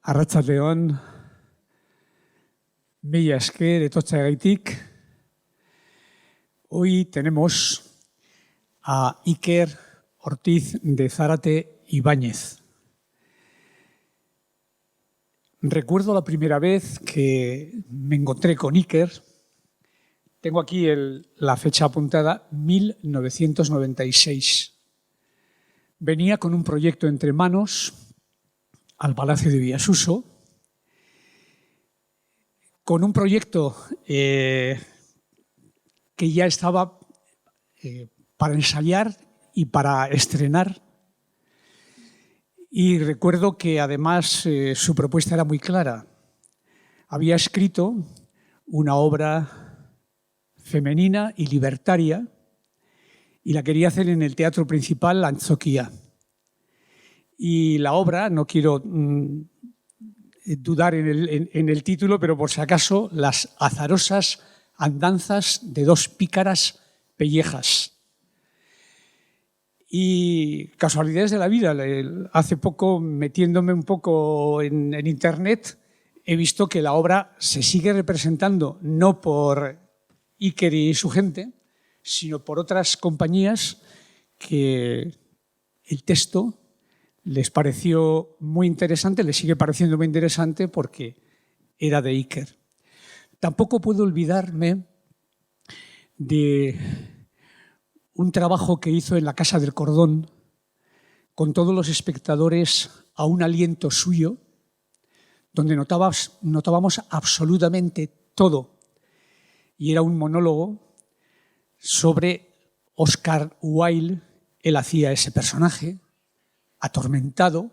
Arratsaldeon, mila esker etortzeagatik. Hoy tenemos a Iker Ortiz de Zárate Ibáñez. Recuerdo la primera vez que me encontré con Iker. Tengo aquí la fecha apuntada, 1996. Venía con un proyecto entre manos al Palacio de Viasuso, con un proyecto que ya estaba para ensayar y para estrenar. Y recuerdo que además su propuesta era muy clara. Había escrito una obra femenina y libertaria y la quería hacer en el Teatro Principal Antzoquia. Y la obra, no quiero dudar en el título, pero por si acaso, Las azarosas andanzas de dos pícaras pellejas. Y casualidades de la vida, hace poco, metiéndome un poco en Internet, he visto que la obra se sigue representando no por Iker y su gente, sino por otras compañías que el texto les pareció muy interesante, les sigue pareciendo muy interesante porque era de Iker. Tampoco puedo olvidarme de un trabajo que hizo en la Casa del Cordón con todos los espectadores a un aliento suyo, donde notábamos absolutamente todo. Y era un monólogo sobre Oscar Wilde. Él hacía ese personaje, atormentado,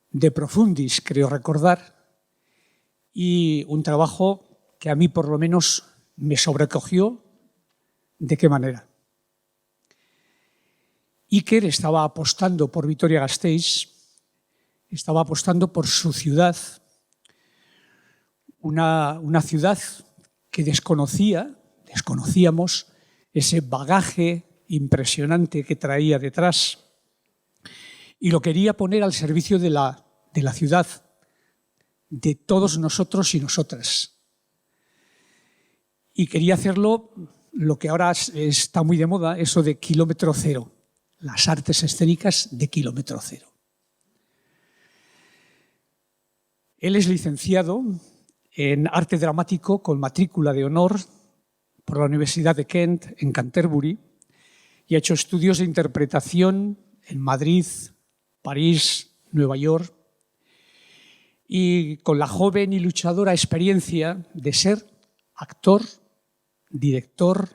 de profundis, creo recordar, y un trabajo que a mí por lo menos me sobrecogió. ¿De qué manera? Iker estaba apostando por Vitoria-Gasteiz, estaba apostando por su ciudad, una ciudad que desconocíamos ese bagaje impresionante que traía detrás, y lo quería poner al servicio de la ciudad, de todos nosotros y nosotras. Y quería hacerlo lo que ahora está muy de moda, eso de kilómetro cero, las artes escénicas de kilómetro cero. Él es licenciado en arte dramático con matrícula de honor por la Universidad de Kent, en Canterbury, y ha hecho estudios de interpretación en Madrid, París, Nueva York, y con la joven y luchadora experiencia de ser actor, director,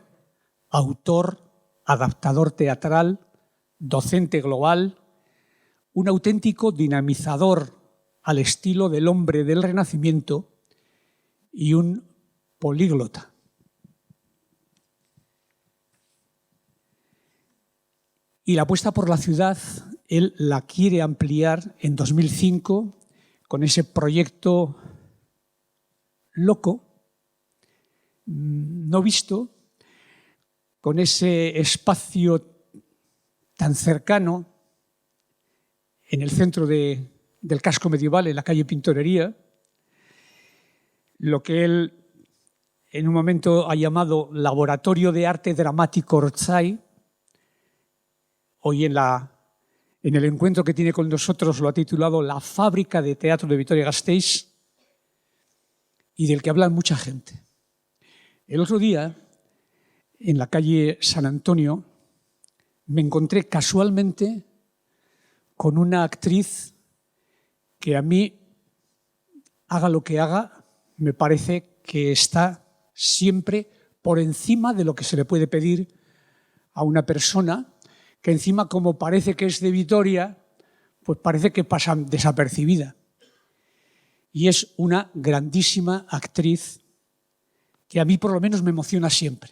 autor, adaptador teatral, docente global, un auténtico dinamizador al estilo del hombre del Renacimiento y un políglota. Y la apuesta por la ciudad, él la quiere ampliar en 2005 con ese proyecto loco, no visto, con ese espacio tan cercano en el centro del casco medieval, en la calle Pintorería, lo que él en un momento ha llamado Laboratorio de Arte Dramático Ortzai. Hoy en el encuentro que tiene con nosotros lo ha titulado La fábrica de teatro de Vitoria-Gasteiz, y del que habla mucha gente. El otro día, en la calle San Antonio, me encontré casualmente con una actriz que a mí, haga lo que haga, me parece que está siempre por encima de lo que se le puede pedir a una persona que encima, como parece que es de Vitoria, pues parece que pasa desapercibida. Y es una grandísima actriz que a mí por lo menos me emociona siempre.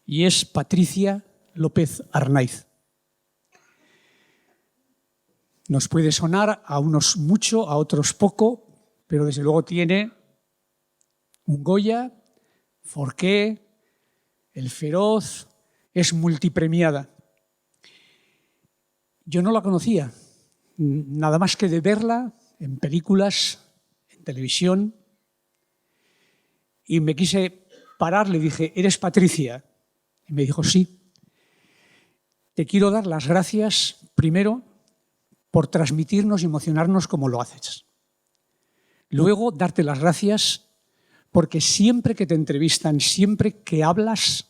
Y es Patricia López Arnaiz. Nos puede sonar a unos mucho, a otros poco, pero desde luego tiene un Goya, Forqué, El Feroz, es multipremiada. Yo no la conocía, nada más que de verla en películas, en televisión, y me quise parar, le dije, ¿eres Patricia? Y me dijo, sí. Te quiero dar las gracias, primero, por transmitirnos y emocionarnos como lo haces. Luego, darte las gracias porque siempre que te entrevistan, siempre que hablas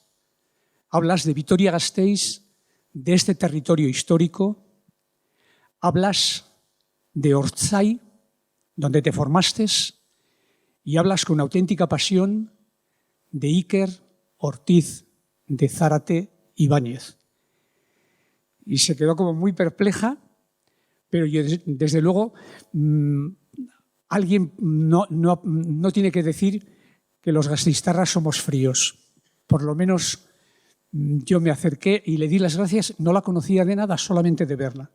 de Vitoria-Gasteiz, de este territorio histórico, hablas de Ortzai, donde te formaste, y hablas con auténtica pasión de Iker Ortiz de Zárate Ibáñez. Y se quedó como muy perpleja, pero yo, desde luego, alguien no tiene que decir que los gasteiztarras somos fríos. Por lo menos yo me acerqué y le di las gracias. No la conocía de nada, solamente de verla.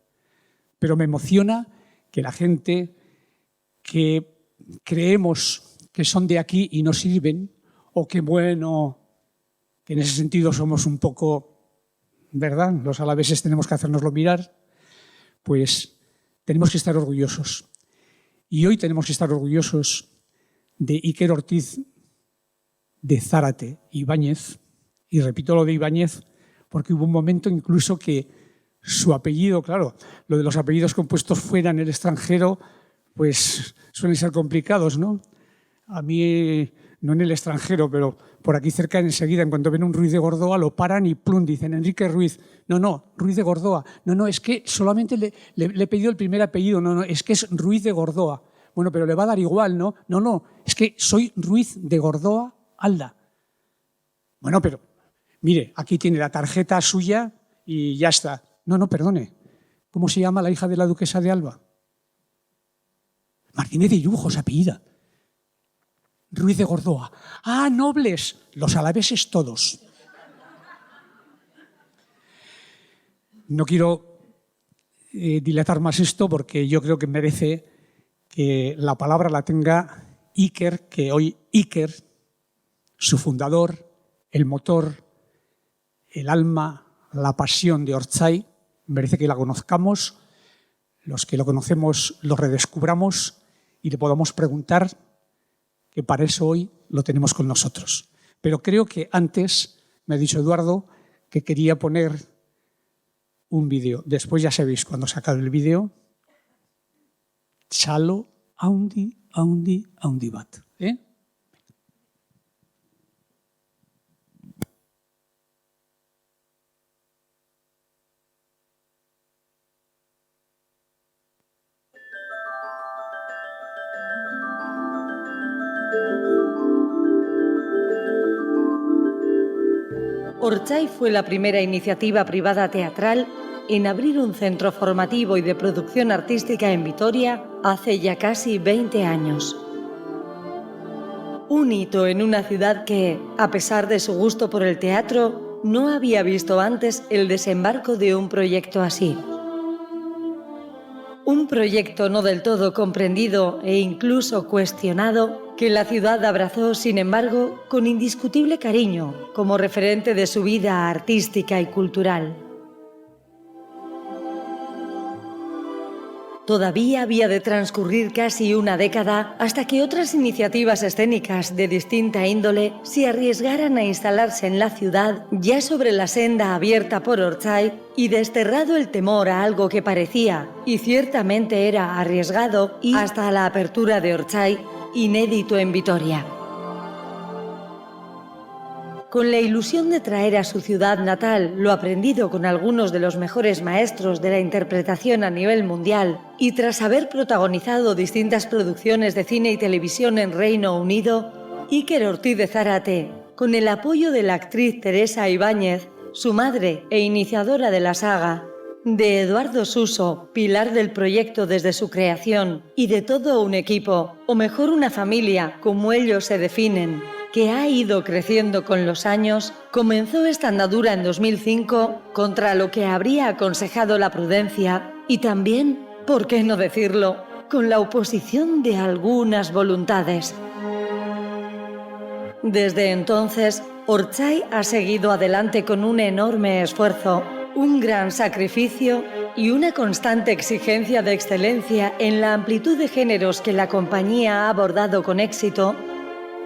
Pero me emociona que la gente que creemos que son de aquí y nos sirven, o que bueno, que en ese sentido somos un poco, ¿verdad? Los alaveses tenemos que hacérnoslo mirar, pues tenemos que estar orgullosos. Y hoy tenemos que estar orgullosos de Iker Ortiz de Zárate Ibáñez, y repito lo de Ibáñez porque hubo un momento incluso que su apellido, claro, lo de los apellidos compuestos fuera en el extranjero, pues suelen ser complicados, ¿no? A mí, no en el extranjero, pero por aquí cerca enseguida, en cuanto ven un Ruiz de Gordoa, lo paran y plum, dicen Enrique Ruiz. No, Ruiz de Gordoa. No, es que solamente le he pedido el primer apellido. No, es que es Ruiz de Gordoa. Bueno, pero le va a dar igual, ¿no? No, es que soy Ruiz de Gordoa Alda. Bueno, pero mire, aquí tiene la tarjeta suya y ya está. No, perdone. ¿Cómo se llama la hija de la duquesa de Alba? Martínez de Irujo se apellida. Ruiz de Gordoa. ¡Ah, nobles! Los alaveses todos. No quiero dilatar más esto porque yo creo que merece que la palabra la tenga Iker, que hoy Iker, su fundador, el motor, el alma, la pasión de Ortzai, merece que la conozcamos, los que lo conocemos lo redescubramos y le podamos preguntar, que para eso hoy lo tenemos con nosotros. Pero creo que antes me ha dicho Eduardo que quería poner un vídeo. Después ya sabéis, cuando sacar el vídeo, Chalo, Aundi bat. Ortzai fue la primera iniciativa privada teatral en abrir un centro formativo y de producción artística en Vitoria hace ya casi 20 años. Un hito en una ciudad que, a pesar de su gusto por el teatro, no había visto antes el desembarco de un proyecto así. Un proyecto no del todo comprendido e incluso cuestionado, que la ciudad abrazó, sin embargo, con indiscutible cariño, como referente de su vida artística y cultural. Todavía había de transcurrir casi una década hasta que otras iniciativas escénicas de distinta índole se arriesgaran a instalarse en la ciudad ya sobre la senda abierta por Ortzai y desterrado el temor a algo que parecía, y ciertamente era arriesgado, y hasta la apertura de Ortzai, inédito en Vitoria. Con la ilusión de traer a su ciudad natal lo aprendido con algunos de los mejores maestros de la interpretación a nivel mundial y tras haber protagonizado distintas producciones de cine y televisión en Reino Unido, Iker Ortiz de Zárate, con el apoyo de la actriz Teresa Ibáñez, su madre e iniciadora de la saga, de Eduardo Suso, pilar del proyecto desde su creación, y de todo un equipo, o mejor una familia, como ellos se definen, que ha ido creciendo con los años, comenzó esta andadura en 2005 contra lo que habría aconsejado la prudencia y también, ¿por qué no decirlo?, con la oposición de algunas voluntades. Desde entonces, Ortzai ha seguido adelante con un enorme esfuerzo, un gran sacrificio y una constante exigencia de excelencia en la amplitud de géneros que la compañía ha abordado con éxito,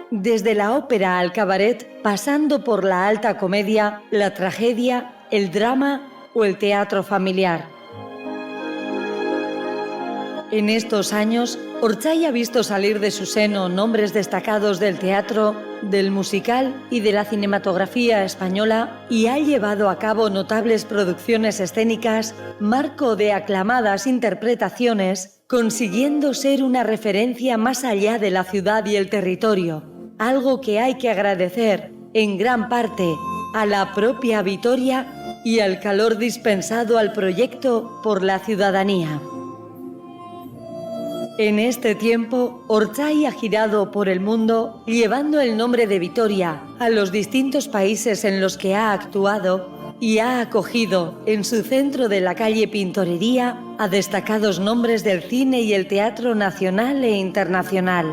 desde la ópera al cabaret, pasando por la alta comedia, la tragedia, el drama o el teatro familiar. En estos años, Orchay ha visto salir de su seno nombres destacados del teatro, del musical y de la cinematografía española y ha llevado a cabo notables producciones escénicas, marco de aclamadas interpretaciones, consiguiendo ser una referencia más allá de la ciudad y el territorio, algo que hay que agradecer, en gran parte, a la propia Vitoria y al calor dispensado al proyecto por la ciudadanía. En este tiempo, Orchay ha girado por el mundo llevando el nombre de Vitoria a los distintos países en los que ha actuado y ha acogido en su centro de la calle Pintorería a destacados nombres del cine y el teatro nacional e internacional.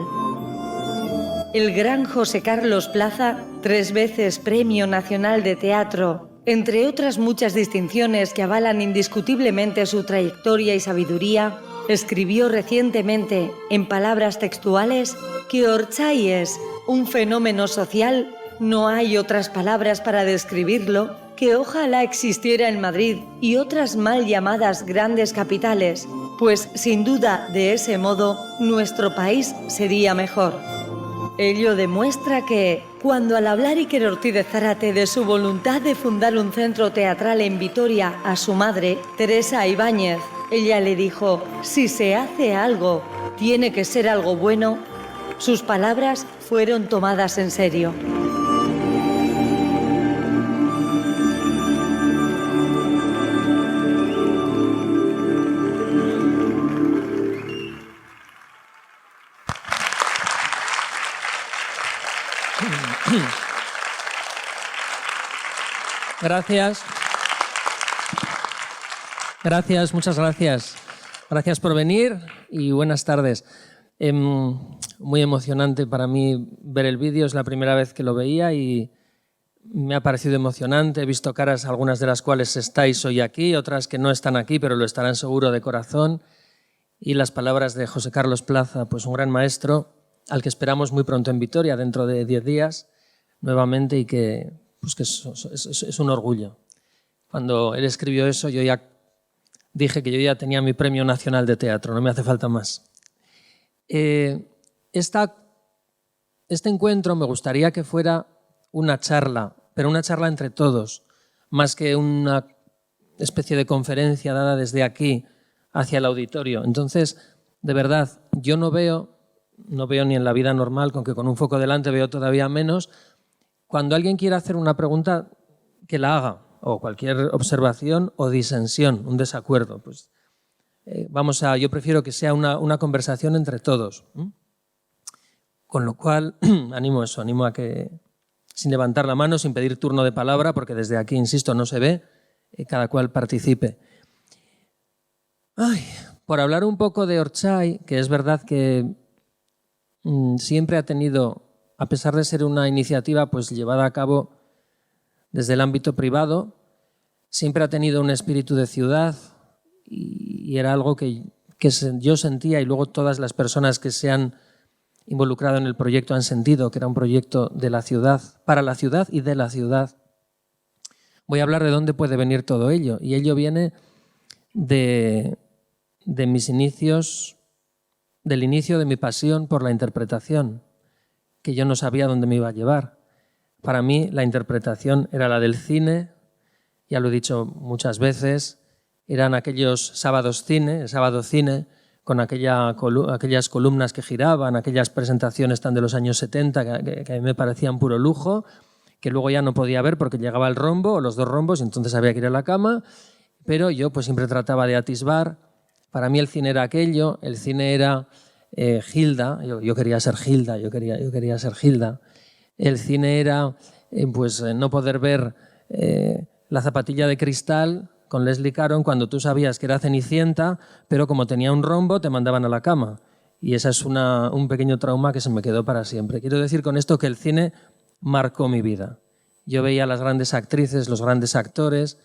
El gran José Carlos Plaza, 3 veces Premio Nacional de Teatro, entre otras muchas distinciones que avalan indiscutiblemente su trayectoria y sabiduría, escribió recientemente, en palabras textuales, que Orchay es un fenómeno social, no hay otras palabras para describirlo, que ojalá existiera en Madrid y otras mal llamadas grandes capitales, pues sin duda de ese modo nuestro país sería mejor. Ello demuestra que, cuando al hablar Iker Ortiz de Zárate de su voluntad de fundar un centro teatral en Vitoria a su madre, Teresa Ibáñez, ella le dijo: si se hace algo, tiene que ser algo bueno, sus palabras fueron tomadas en serio. Gracias. Gracias, muchas gracias. Gracias por venir y buenas tardes. Muy emocionante para mí ver el vídeo, es la primera vez que lo veía y me ha parecido emocionante. He visto caras, algunas de las cuales estáis hoy aquí, otras que no están aquí, pero lo estarán seguro de corazón. Y las palabras de José Carlos Plaza, pues un gran maestro, al que esperamos muy pronto en Vitoria, dentro de 10 días, nuevamente, y que, pues que es un orgullo. Cuando él escribió eso, yo ya dije que yo ya tenía mi Premio Nacional de Teatro, no me hace falta más. Este encuentro me gustaría que fuera una charla, pero una charla entre todos, más que una especie de conferencia dada desde aquí hacia el auditorio. Entonces, de verdad, yo no veo ni en la vida normal, con que con un foco delante veo todavía menos. Cuando alguien quiera hacer una pregunta, que la haga, o cualquier observación o disensión, un desacuerdo. Pues, yo prefiero que sea una conversación entre todos. Con lo cual, animo a que, sin levantar la mano, sin pedir turno de palabra, porque desde aquí, insisto, no se ve, cada cual participe. Por hablar un poco de Orchay, que es verdad que siempre ha tenido, a pesar de ser una iniciativa pues llevada a cabo desde el ámbito privado, siempre ha tenido un espíritu de ciudad y era algo que yo sentía, y luego todas las personas que se han involucrado en el proyecto han sentido que era un proyecto de la ciudad, para la ciudad y de la ciudad. Voy a hablar de dónde puede venir todo ello, y ello viene de mis inicios, del inicio de mi pasión por la interpretación, que yo no sabía dónde me iba a llevar. Para mí la interpretación era la del cine, ya lo he dicho muchas veces, eran aquellos sábados cine, el sábado cine, con aquellas columnas que giraban, aquellas presentaciones tan de los años 70 que a mí me parecían puro lujo, que luego ya no podía ver porque llegaba el rombo o los 2 rombos y entonces había que ir a la cama, pero yo pues siempre trataba de atisbar. Para mí el cine era aquello, el cine era Gilda, yo quería ser Gilda, yo quería ser Gilda. El cine era no poder ver La zapatilla de cristal con Leslie Caron cuando tú sabías que era Cenicienta, pero como tenía un rombo te mandaban a la cama. Y ese es un pequeño trauma que se me quedó para siempre. Quiero decir con esto que el cine marcó mi vida. Yo veía a las grandes actrices, los grandes actores.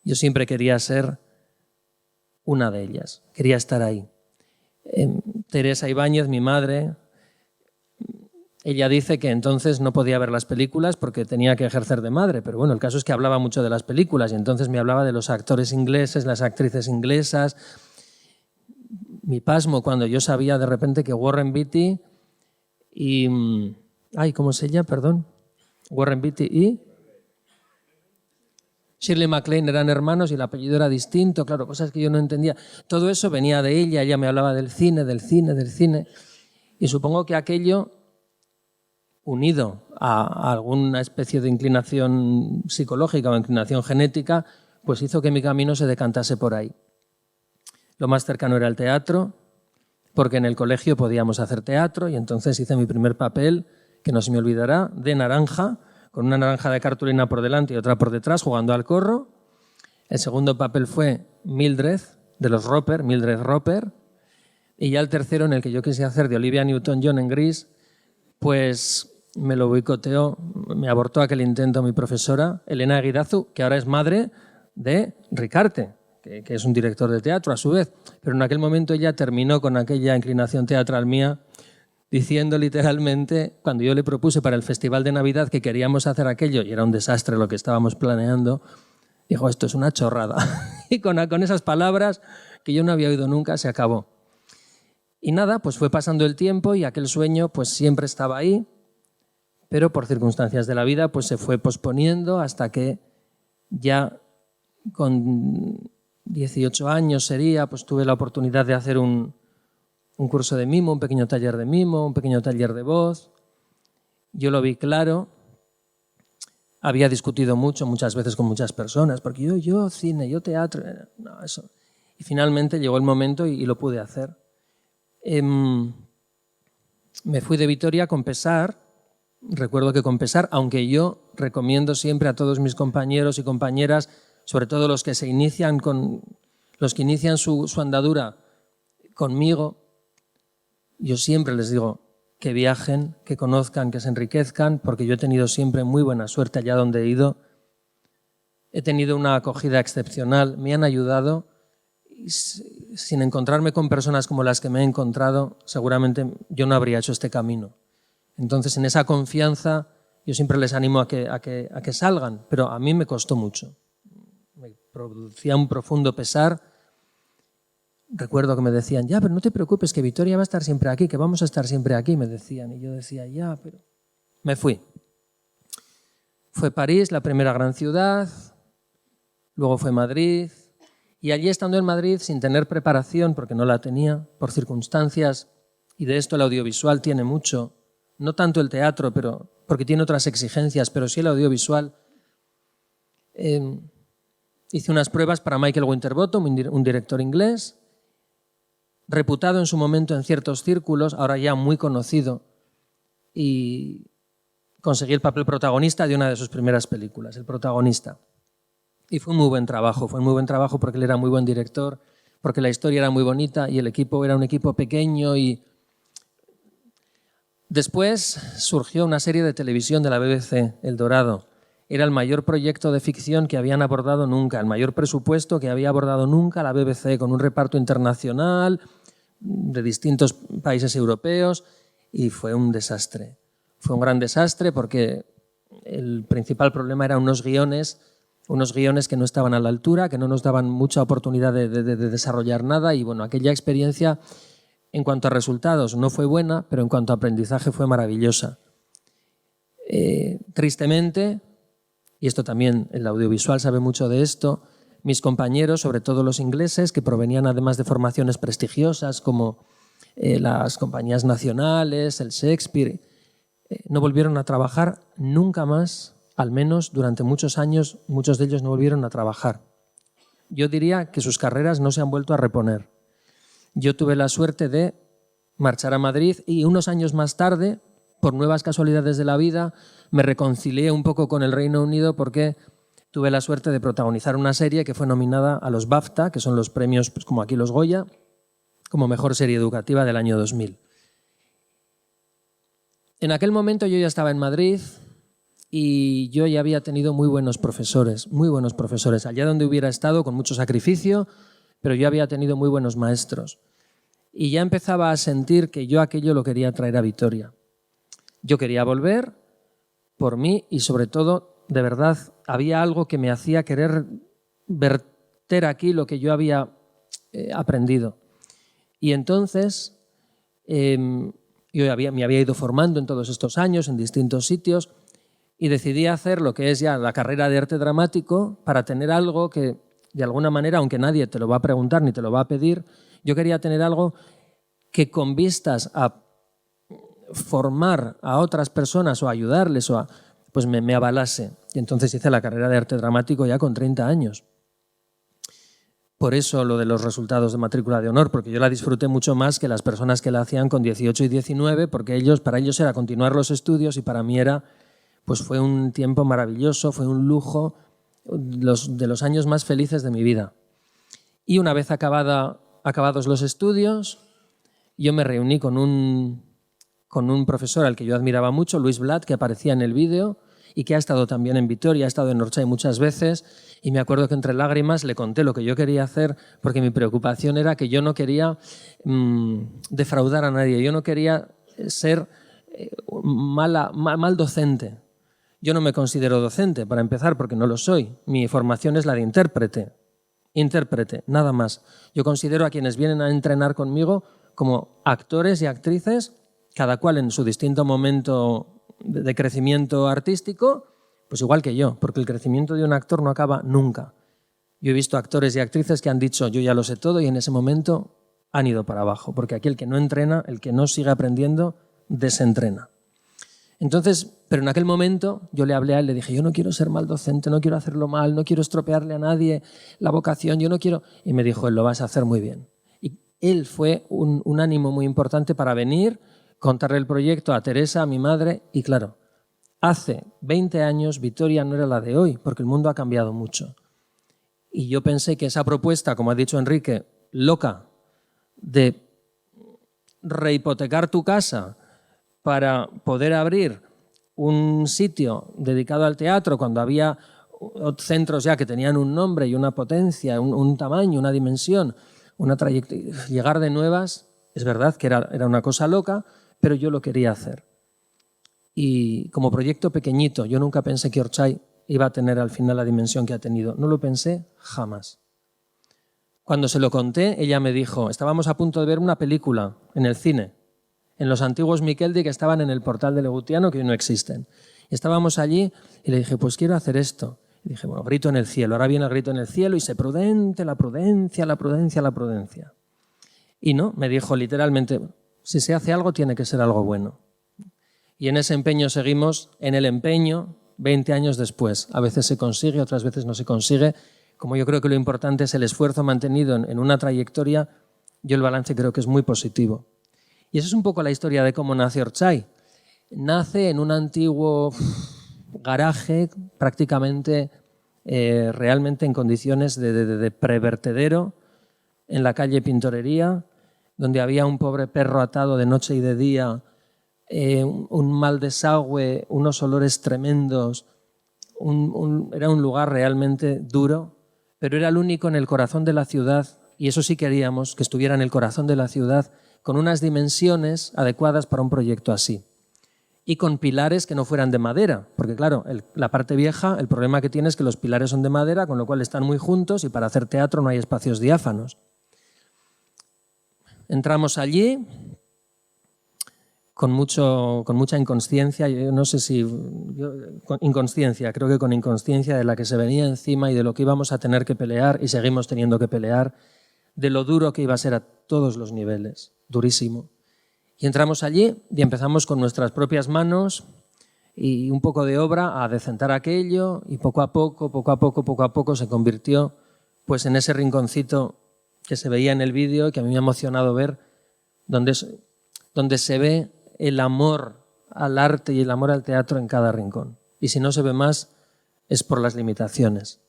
Yo siempre quería ser una de ellas. Quería estar ahí. Teresa Ibáñez, mi madre, ella dice que entonces no podía ver las películas porque tenía que ejercer de madre, pero bueno, el caso es que hablaba mucho de las películas y entonces me hablaba de los actores ingleses, las actrices inglesas. Mi pasmo cuando yo sabía de repente que Warren Beatty y... ¿cómo se llama? Perdón. Warren Beatty y... Shirley MacLaine eran hermanos y el apellido era distinto, claro, cosas que yo no entendía. Todo eso venía de ella me hablaba del cine. Y supongo que aquello, unido a alguna especie de inclinación psicológica o inclinación genética, pues hizo que mi camino se decantase por ahí. Lo más cercano era el teatro, porque en el colegio podíamos hacer teatro y entonces hice mi primer papel, que no se me olvidará, de naranja, con una naranja de cartulina por delante y otra por detrás, jugando al corro. El segundo papel fue Mildred, de los Roper, Mildred Roper. Y ya el tercero, en el que yo quise hacer de Olivia Newton-John en Gris, pues me lo boicoteó, me abortó aquel intento mi profesora, Elena Eguidazu, que ahora es madre de Ricarte, que es un director de teatro a su vez. Pero en aquel momento ella terminó con aquella inclinación teatral mía, diciendo literalmente, cuando yo le propuse para el Festival de Navidad que queríamos hacer aquello, y era un desastre lo que estábamos planeando, dijo, esto es una chorrada. Y con esas palabras, que yo no había oído nunca, se acabó. Y nada, pues fue pasando el tiempo y aquel sueño pues siempre estaba ahí, pero por circunstancias de la vida pues se fue posponiendo hasta que ya con 18 años sería, pues tuve la oportunidad de hacer un curso de mimo, un pequeño taller de mimo, un pequeño taller de voz. Yo lo vi claro. Había discutido muchas veces con muchas personas, porque yo cine, yo teatro, no, eso. Y finalmente llegó el momento y lo pude hacer. Me fui de Vitoria con pesar. Recuerdo que con pesar, aunque yo recomiendo siempre a todos mis compañeros y compañeras, sobre todo los que inician su andadura conmigo, yo siempre les digo que viajen, que conozcan, que se enriquezcan, porque yo he tenido siempre muy buena suerte allá donde he ido. He tenido una acogida excepcional, me han ayudado. Y sin encontrarme con personas como las que me he encontrado, seguramente yo no habría hecho este camino. Entonces, en esa confianza, yo siempre les animo a que salgan, pero a mí me costó mucho. Me producía un profundo pesar. Recuerdo que me decían, ya, pero no te preocupes, que Vitoria va a estar siempre aquí, que vamos a estar siempre aquí, me decían. Y yo decía, ya, pero... Me fui. Fue París, la primera gran ciudad, luego fue Madrid, y allí estando en Madrid, sin tener preparación, porque no la tenía, por circunstancias, y de esto el audiovisual tiene mucho, no tanto el teatro, pero porque tiene otras exigencias, pero sí el audiovisual, hice unas pruebas para Michael Winterbottom, un director inglés, reputado en su momento en ciertos círculos, ahora ya muy conocido, y conseguí el papel protagonista de una de sus primeras películas, El protagonista. Y fue un muy buen trabajo porque él era muy buen director, porque la historia era muy bonita y el equipo era un equipo pequeño. Y después surgió una serie de televisión de la BBC, El Dorado. Era el mayor proyecto de ficción que habían abordado nunca, el mayor presupuesto que había abordado nunca la BBC, con un reparto internacional de distintos países europeos, y fue un desastre. Fue un gran desastre porque el principal problema eran unos guiones que no estaban a la altura, que no nos daban mucha oportunidad de desarrollar nada, y bueno, aquella experiencia en cuanto a resultados no fue buena, pero en cuanto a aprendizaje fue maravillosa. Tristemente, y esto también el audiovisual sabe mucho de esto, mis compañeros, sobre todo los ingleses, que provenían además de formaciones prestigiosas como las compañías nacionales, el Shakespeare, no volvieron a trabajar nunca más, al menos durante muchos años, muchos de ellos no volvieron a trabajar. Yo diría que sus carreras no se han vuelto a reponer. Yo tuve la suerte de marchar a Madrid y unos años más tarde, por nuevas casualidades de la vida, me reconcilié un poco con el Reino Unido porque tuve la suerte de protagonizar una serie que fue nominada a los BAFTA, que son los premios, pues, como aquí los Goya, como mejor serie educativa del año 2000. En aquel momento yo ya estaba en Madrid y yo ya había tenido muy buenos profesores, allá donde hubiera estado, con mucho sacrificio, pero yo había tenido muy buenos maestros. Y ya empezaba a sentir que yo aquello lo quería traer a Vitoria. Yo quería volver por mí y sobre todo, de verdad, había algo que me hacía querer verter aquí lo que yo había aprendido. Y entonces yo me había ido formando en todos estos años en distintos sitios y decidí hacer lo que es ya la carrera de arte dramático para tener algo que, de alguna manera, aunque nadie te lo va a preguntar ni te lo va a pedir, yo quería tener algo que con vistas a formar a otras personas o ayudarles o pues me avalase. Y entonces hice la carrera de arte dramático ya con 30 años. Por eso lo de los resultados de matrícula de honor, porque yo la disfruté mucho más que las personas que la hacían con 18 y 19, porque para ellos era continuar los estudios y para mí pues fue un tiempo maravilloso, fue un lujo, de los años más felices de mi vida. Y una vez acabados los estudios, yo me reuní con un profesor al que yo admiraba mucho, Luis Blat, que aparecía en el vídeo y que ha estado también en Vitoria, ha estado en Orchay muchas veces, y me acuerdo que entre lágrimas le conté lo que yo quería hacer, porque mi preocupación era que yo no quería defraudar a nadie, yo no quería ser mal docente. Yo no me considero docente, para empezar, porque no lo soy. Mi formación es la de intérprete, nada más. Yo considero a quienes vienen a entrenar conmigo como actores y actrices, cada cual en su distinto momento de crecimiento artístico, pues igual que yo, porque el crecimiento de un actor no acaba nunca. Yo he visto actores y actrices que han dicho yo ya lo sé todo y en ese momento han ido para abajo, porque aquí el que no entrena, el que no sigue aprendiendo, desentrena. Entonces, pero en aquel momento yo le hablé a él, le dije, yo no quiero ser mal docente, no quiero hacerlo mal, no quiero estropearle a nadie la vocación, yo no quiero... Y me dijo, él lo vas a hacer muy bien. Y él fue un ánimo muy importante para venir, contarle el proyecto a Teresa, a mi madre, y claro, hace 20 años Vitoria no era la de hoy, porque el mundo ha cambiado mucho. Y yo pensé que esa propuesta, como ha dicho Enrique, loca, de rehipotecar tu casa para poder abrir un sitio dedicado al teatro cuando había centros ya que tenían un nombre y una potencia, un tamaño, una dimensión, una trayectoria, llegar de nuevas, es verdad que era una cosa loca, pero yo lo quería hacer. Y como proyecto pequeñito, yo nunca pensé que Orchay iba a tener al final la dimensión que ha tenido. No lo pensé jamás. Cuando se lo conté, ella me dijo, estábamos a punto de ver una película en el cine, en los antiguos Miqueldi que estaban en el portal de Legutiano, que hoy no existen. Y estábamos allí y le dije, pues quiero hacer esto. Y dije, bueno, grito en el cielo, ahora viene el grito en el cielo y sé prudente, la prudencia, la prudencia, la prudencia. Y no, me dijo literalmente, si se hace algo tiene que ser algo bueno. Y en ese empeño seguimos, en el empeño, 20 años después. A veces se consigue, otras veces no se consigue. Como yo creo que lo importante es el esfuerzo mantenido en una trayectoria, yo el balance creo que es muy positivo. Y esa es un poco la historia de cómo nace Orchay. Nace en un antiguo garaje, prácticamente, realmente en condiciones de prevertedero, en la calle Pintorería, donde había un pobre perro atado de noche y de día, un mal desagüe, unos olores tremendos. Era un lugar realmente duro, pero era el único en el corazón de la ciudad, y eso sí queríamos, que estuviera en el corazón de la ciudad, con unas dimensiones adecuadas para un proyecto así. Y con pilares que no fueran de madera, porque claro, la parte vieja, el problema que tiene es que los pilares son de madera, con lo cual están muy juntos y para hacer teatro no hay espacios diáfanos. Entramos allí con mucha inconsciencia, yo no sé si... inconsciencia, creo que con inconsciencia de la que se venía encima y de lo que íbamos a tener que pelear y seguimos teniendo que pelear, de lo duro que iba a ser a todos los niveles, durísimo. Y entramos allí y empezamos con nuestras propias manos y un poco de obra a decentar aquello y poco a poco se convirtió pues en ese rinconcito que se veía en el vídeo y que a mí me ha emocionado ver, donde se ve el amor al arte y el amor al teatro en cada rincón. Y si no se ve más es por las limitaciones.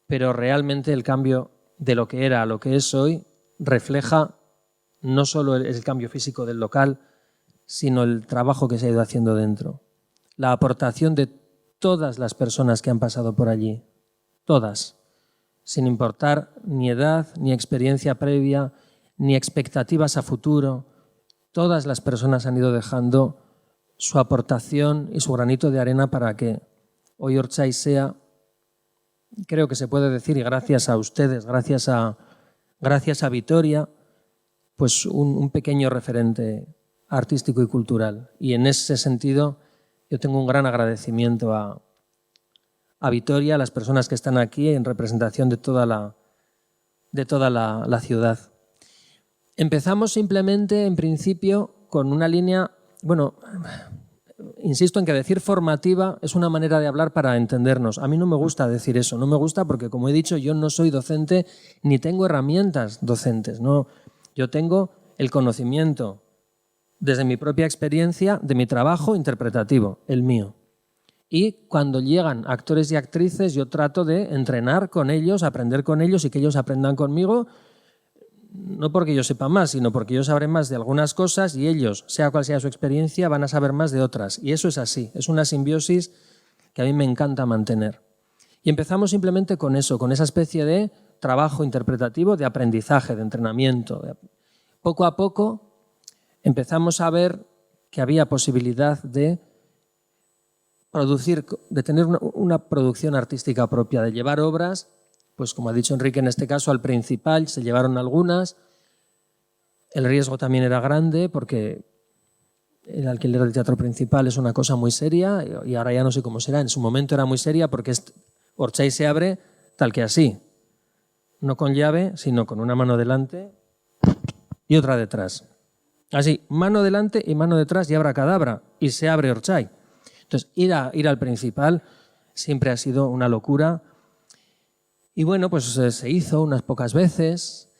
Pero realmente el cambio de lo que era a lo que es hoy refleja no solo el cambio físico del local, sino el trabajo que se ha ido haciendo dentro. La aportación de todas las personas que han pasado por allí, todas. sin importar ni edad, ni experiencia previa, ni expectativas a futuro. Todas las personas han ido dejando su aportación y su granito de arena para que hoy Ortxai sea, creo que se puede decir, y gracias a ustedes, gracias a Vitoria, pues un pequeño referente artístico y cultural. Y en ese sentido yo tengo un gran agradecimiento a Vitoria, a las personas que están aquí en representación de toda la ciudad. Empezamos simplemente, en principio, con una línea, bueno, insisto en que decir formativa es una manera de hablar para entendernos. A mí no me gusta decir eso, no me gusta porque, como he dicho, yo no soy docente ni tengo herramientas docentes, ¿no? Yo tengo el conocimiento desde mi propia experiencia de mi trabajo interpretativo, el mío. Y cuando llegan actores y actrices, yo trato de entrenar con ellos, aprender con ellos y que ellos aprendan conmigo, no porque yo sepa más, sino porque yo sabré más de algunas cosas y ellos, sea cual sea su experiencia, van a saber más de otras. Y eso es así, es una simbiosis que a mí me encanta mantener. Y empezamos simplemente con eso, con esa especie de trabajo interpretativo, de aprendizaje, de entrenamiento. Poco a poco empezamos a ver que había posibilidad de producir, de tener una producción artística propia, de llevar obras, pues como ha dicho Enrique en este caso, al Principal, se llevaron algunas. El riesgo también era grande porque el alquiler del Teatro Principal es una cosa muy seria y ahora ya no sé cómo será. En su momento era muy seria porque Ortxai se abre tal que así, no con llave, sino con una mano delante y otra detrás. Así, mano delante y mano detrás y abracadabra, y se abre Ortxai. Entonces, ir al Principal siempre ha sido una locura. Y bueno, pues se hizo unas pocas veces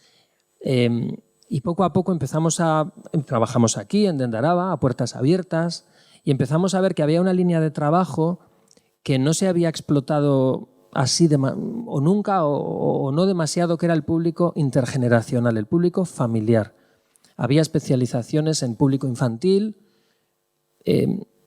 y poco a poco trabajamos aquí en Dendaraba, a puertas abiertas, y empezamos a ver que había una línea de trabajo que no se había explotado así o nunca o no demasiado, que era el público intergeneracional, el público familiar. Había especializaciones en público infantil,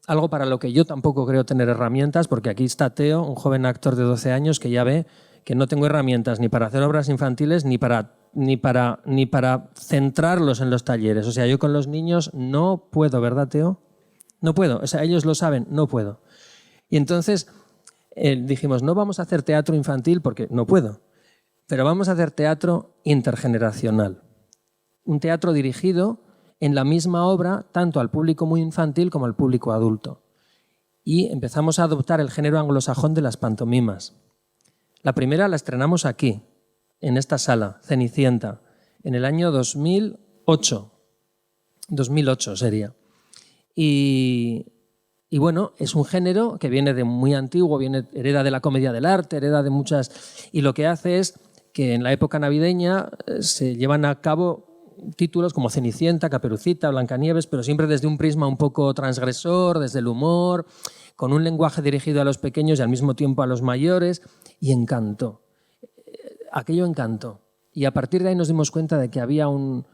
algo para lo que yo tampoco creo tener herramientas, porque aquí está Teo, un joven actor de 12 años que ya ve que no tengo herramientas ni para hacer obras infantiles ni para centrarlos en los talleres. O sea, yo con los niños no puedo, ¿verdad, Teo? No puedo, o sea, ellos lo saben, no puedo. Y entonces dijimos, no vamos a hacer teatro infantil porque no puedo, pero vamos a hacer teatro intergeneracional. Un teatro dirigido en la misma obra tanto al público muy infantil como al público adulto. Y empezamos a adoptar el género anglosajón de las pantomimas. La primera la estrenamos aquí, en esta sala, Cenicienta, en el año 2008. 2008 sería. Y bueno, es un género que viene de muy antiguo, hereda de la comedia del arte, hereda de muchas... Y lo que hace es que en la época navideña se llevan a cabo títulos como Cenicienta, Caperucita, Blancanieves, pero siempre desde un prisma un poco transgresor, desde el humor, con un lenguaje dirigido a los pequeños y al mismo tiempo a los mayores, y encantó. Aquello encantó. Y a partir de ahí nos dimos cuenta de que había un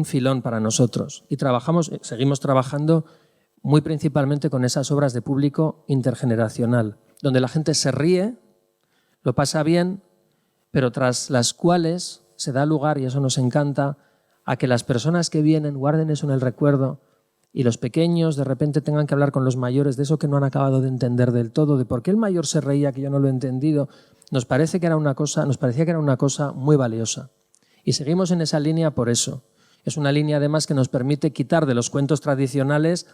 filón para nosotros. Y seguimos trabajando muy principalmente con esas obras de público intergeneracional, donde la gente se ríe, lo pasa bien, pero tras las cuales se da lugar, y eso nos encanta, a que las personas que vienen guarden eso en el recuerdo y los pequeños de repente tengan que hablar con los mayores de eso que no han acabado de entender del todo, de por qué el mayor se reía que yo no lo he entendido. Nos parecía que era una cosa muy valiosa. Y seguimos en esa línea por eso. Es una línea además que nos permite quitar de los cuentos tradicionales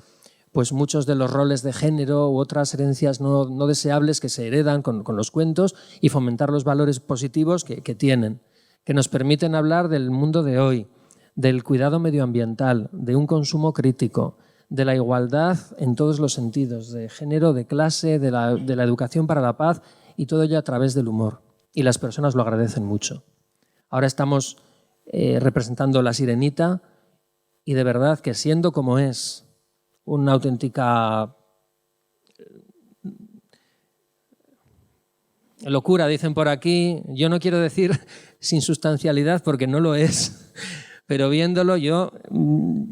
pues muchos de los roles de género u otras herencias no deseables que se heredan con los cuentos y fomentar los valores positivos que tienen, que nos permiten hablar del mundo de hoy, del cuidado medioambiental, de un consumo crítico, de la igualdad en todos los sentidos, de género, de clase, de la educación para la paz, y todo ello a través del humor. Y las personas lo agradecen mucho. Ahora estamos representando La Sirenita y de verdad que siendo como es una auténtica locura, dicen por aquí, yo no quiero decir sin sustancialidad porque no lo es, pero viéndolo yo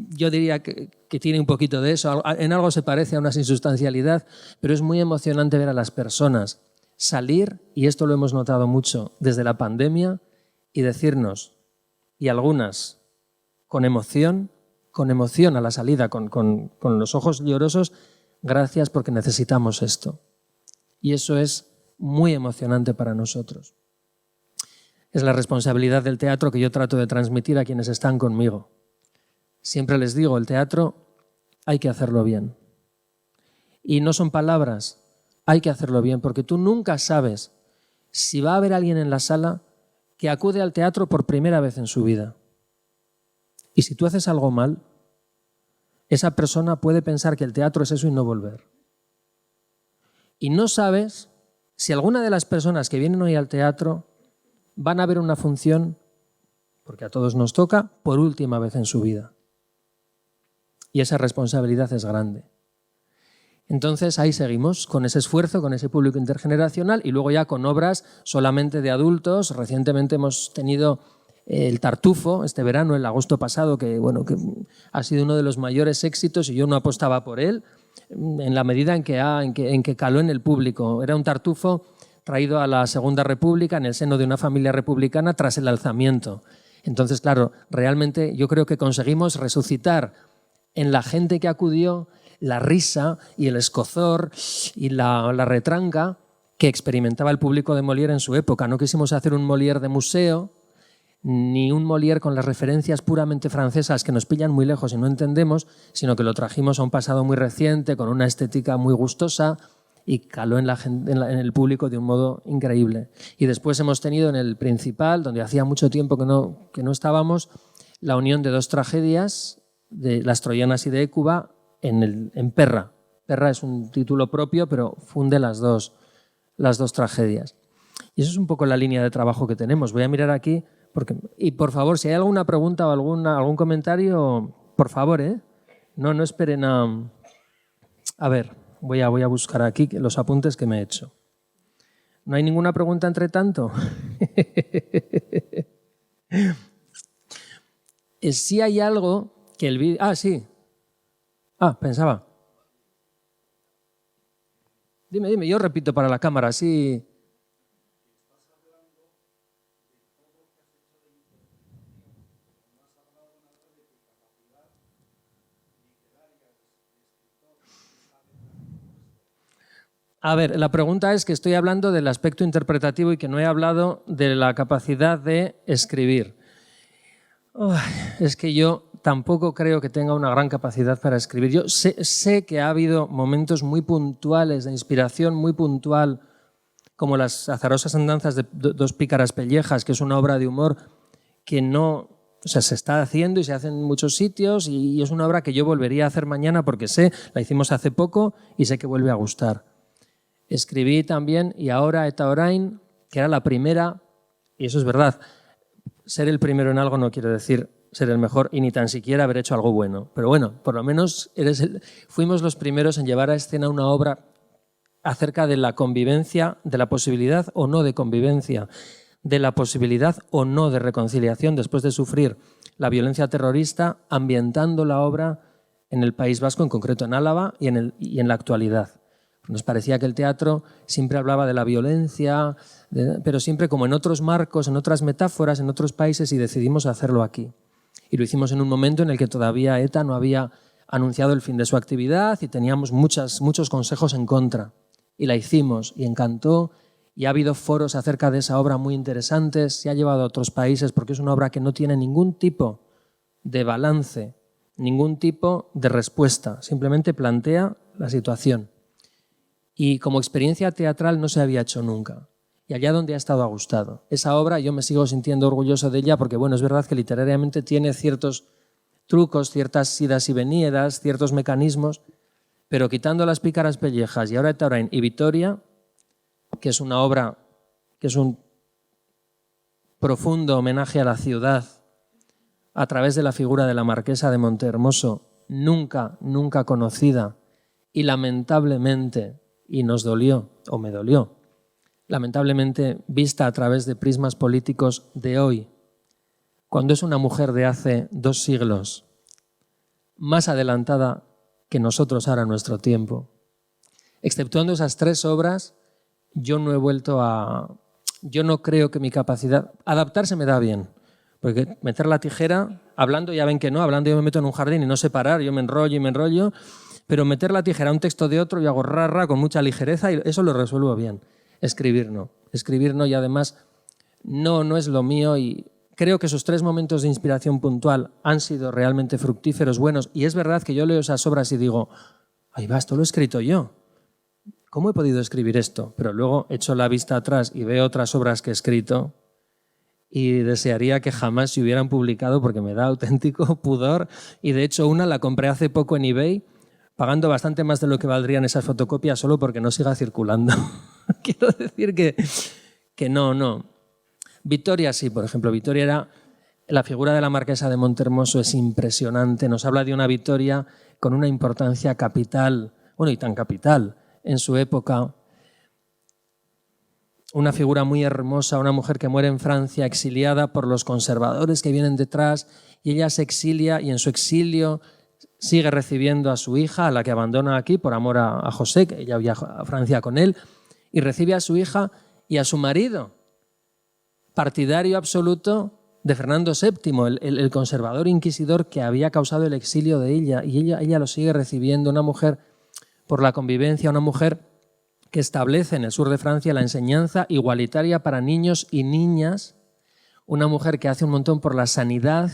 diría que tiene un poquito de eso, en algo se parece a una insustancialidad, pero es muy emocionante ver a las personas salir, y esto lo hemos notado mucho desde la pandemia, y decirnos, y algunas con emoción a la salida, con los ojos llorosos, gracias porque necesitamos esto. Y eso es muy emocionante para nosotros. Es la responsabilidad del teatro que yo trato de transmitir a quienes están conmigo. Siempre les digo, el teatro hay que hacerlo bien. Y no son palabras, hay que hacerlo bien, porque tú nunca sabes si va a haber alguien en la sala que acude al teatro por primera vez en su vida. Y si tú haces algo mal, esa persona puede pensar que el teatro es eso y no volver. Y no sabes si alguna de las personas que vienen hoy al teatro van a ver una función, porque a todos nos toca, por última vez en su vida. Y esa responsabilidad es grande. Entonces ahí seguimos con ese esfuerzo, con ese público intergeneracional y luego ya con obras solamente de adultos. Recientemente hemos tenido el Tartufo este verano, el agosto pasado, que ha sido uno de los mayores éxitos y yo no apostaba por él en la medida en que caló en el público. Era un Tartufo traído a la Segunda República en el seno de una familia republicana tras el alzamiento. Entonces, claro, realmente yo creo que conseguimos resucitar en la gente que acudió la risa y el escozor y la retranca que experimentaba el público de Molière en su época. No quisimos hacer un Molière de museo, ni un Molière con las referencias puramente francesas que nos pillan muy lejos y no entendemos, sino que lo trajimos a un pasado muy reciente, con una estética muy gustosa, y caló en el público de un modo increíble. Y después hemos tenido en el Principal, donde hacía mucho tiempo que no estábamos, la unión de dos tragedias, de Las Troyanas y de Hécuba, en Perra. Perra es un título propio, pero funde las dos tragedias. Y eso es un poco la línea de trabajo que tenemos. Voy a mirar aquí, y por favor, si hay alguna pregunta o algún comentario, por favor, no esperen a ver. Voy a buscar aquí los apuntes que me he hecho. ¿No hay ninguna pregunta entre tanto? Sí hay algo que el vídeo... Ah, sí. Pensaba. Dime, yo repito para la cámara, sí. A ver, la pregunta es que estoy hablando del aspecto interpretativo y que no he hablado de la capacidad de escribir. Es que yo tampoco creo que tenga una gran capacidad para escribir. Yo sé que ha habido momentos muy puntuales de inspiración, muy puntual, como Las azarosas andanzas de dos pícaras pellejas, que es una obra de humor que se está haciendo y se hace en muchos sitios y es una obra que yo volvería a hacer mañana porque la hicimos hace poco y sé que vuelve a gustar. Escribí también Y ahora Eta orain, que era la primera, y eso es verdad, ser el primero en algo no quiere decir ser el mejor y ni tan siquiera haber hecho algo bueno. Pero bueno, por lo menos fuimos los primeros en llevar a escena una obra acerca de la convivencia, de la posibilidad o no de convivencia, de la posibilidad o no de reconciliación después de sufrir la violencia terrorista, ambientando la obra en el País Vasco, en concreto en Álava y en la actualidad. Nos parecía que el teatro siempre hablaba de la violencia, pero siempre como en otros marcos, en otras metáforas, en otros países, y decidimos hacerlo aquí. Y lo hicimos en un momento en el que todavía ETA no había anunciado el fin de su actividad y teníamos muchos consejos en contra. Y la hicimos y encantó, y ha habido foros acerca de esa obra muy interesantes, se ha llevado a otros países porque es una obra que no tiene ningún tipo de balance, ningún tipo de respuesta, simplemente plantea la situación. Y como experiencia teatral no se había hecho nunca. Y allá donde ha estado ha gustado. Esa obra yo me sigo sintiendo orgulloso de ella porque es verdad que literariamente tiene ciertos trucos, ciertas idas y venidas, ciertos mecanismos, pero quitando Las pícaras pellejas y ahora Eta orain y Vitoria, que es una obra que es un profundo homenaje a la ciudad a través de la figura de la marquesa de Montehermoso, nunca conocida y lamentablemente, y nos dolió, o me dolió, lamentablemente vista a través de prismas políticos de hoy, cuando es una mujer de hace 2 siglos, más adelantada que nosotros ahora en nuestro tiempo. Exceptuando esas 3 obras, yo no he vuelto a... Yo no creo que mi capacidad... Adaptarse me da bien, porque meter la tijera, hablando ya ven que no, hablando yo me meto en un jardín y no sé parar, yo me enrollo, pero meter la tijera a un texto de otro yo hago ra con mucha ligereza y eso lo resuelvo bien. Escribir no y además no es lo mío y creo que esos 3 momentos de inspiración puntual han sido realmente fructíferos, buenos y es verdad que yo leo esas obras y digo, ahí va, esto lo he escrito yo. ¿Cómo he podido escribir esto? Pero luego echo la vista atrás y veo otras obras que he escrito y desearía que jamás se hubieran publicado porque me da auténtico pudor y de hecho una la compré hace poco en eBay pagando bastante más de lo que valdrían esas fotocopias solo porque no siga circulando. Quiero decir que no. Victoria sí, por ejemplo. Victoria era... La figura de la marquesa de Montermoso es impresionante. Nos habla de una Victoria con una importancia capital, bueno, y tan capital en su época. Una figura muy hermosa, una mujer que muere en Francia exiliada por los conservadores que vienen detrás y ella se exilia y en su exilio sigue recibiendo a su hija, a la que abandona aquí por amor a José, que ella viaja a Francia con él, y recibe a su hija y a su marido, partidario absoluto de Fernando VII, el conservador inquisidor que había causado el exilio de ella, y ella lo sigue recibiendo, una mujer por la convivencia, una mujer que establece en el sur de Francia la enseñanza igualitaria para niños y niñas, una mujer que hace un montón por la sanidad,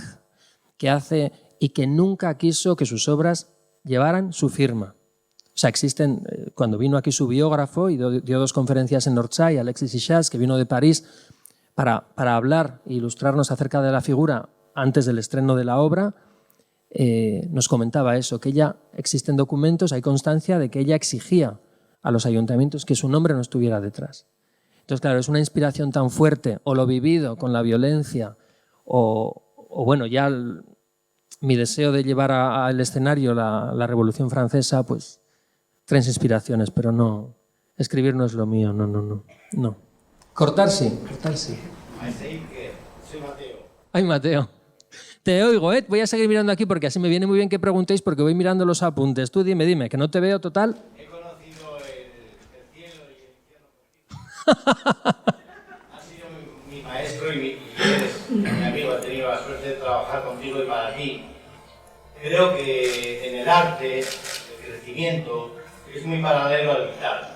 que hace y que nunca quiso que sus obras llevaran su firma. O sea, existen, cuando vino aquí su biógrafo y dio 2 conferencias en Orsay, Alexis Ichas, que vino de París, para hablar e ilustrarnos acerca de la figura antes del estreno de la obra, nos comentaba eso, que ella, existen documentos, hay constancia de que ella exigía a los ayuntamientos que su nombre no estuviera detrás. Entonces, claro, es una inspiración tan fuerte, o lo vivido con la violencia, o bueno, ya mi deseo de llevar al escenario la Revolución Francesa, pues 3 inspiraciones, pero no, escribir no es lo mío, no. Cortar sí. Soy Mateo. Ay, Mateo. Te oigo, ¿eh? Voy a seguir mirando aquí porque así me viene muy bien que preguntéis porque voy mirando los apuntes. Tú dime, que no te veo total. He conocido el cielo y el infierno por ti. Ha sido mi maestro y eres mi amigo. He tenido la suerte de trabajar contigo y para ti. Creo que en el arte, el crecimiento, es muy paralelo al vital.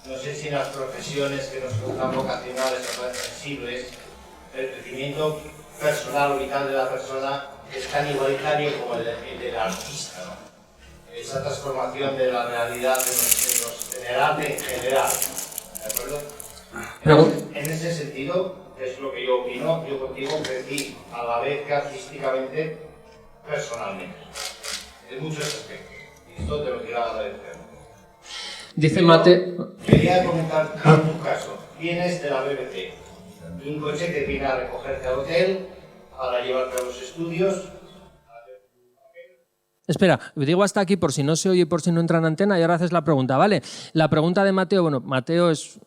No sé si en las profesiones que nos gustan vocacionales o sensibles, el crecimiento personal o vital de la persona es tan igualitario como el del artista, ¿no? Esa transformación de la realidad en el arte en general, ¿de acuerdo? En ese sentido, es lo que yo opino, yo contigo crecí a la vez que artísticamente, personalmente, en muchos aspectos, y esto te lo quiero agradecer. Dice Mate... Quería comentar en tu caso, vienes de la BBC, un coche que viene a recogerte al hotel, para llevarte a los estudios. Espera, digo hasta aquí por si no se oye y por si no entra en antena y ahora haces la pregunta, ¿vale? La pregunta de Mateo, bueno, Mateo es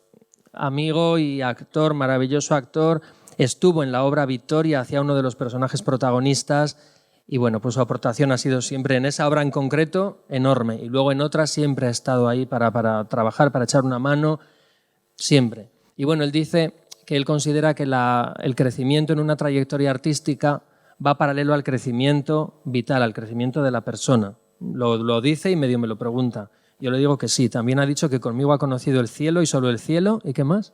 amigo y actor, maravilloso actor, estuvo en la obra Victoria, hacía uno de los personajes protagonistas y bueno, pues su aportación ha sido siempre en esa obra en concreto enorme y luego en otras siempre ha estado ahí para trabajar, para echar una mano, siempre. Y bueno, él dice que él considera que el crecimiento en una trayectoria artística va paralelo al crecimiento vital, al crecimiento de la persona. Lo dice y medio me lo pregunta. Yo le digo que sí. También ha dicho que conmigo ha conocido el cielo y solo el cielo. ¿Y qué más?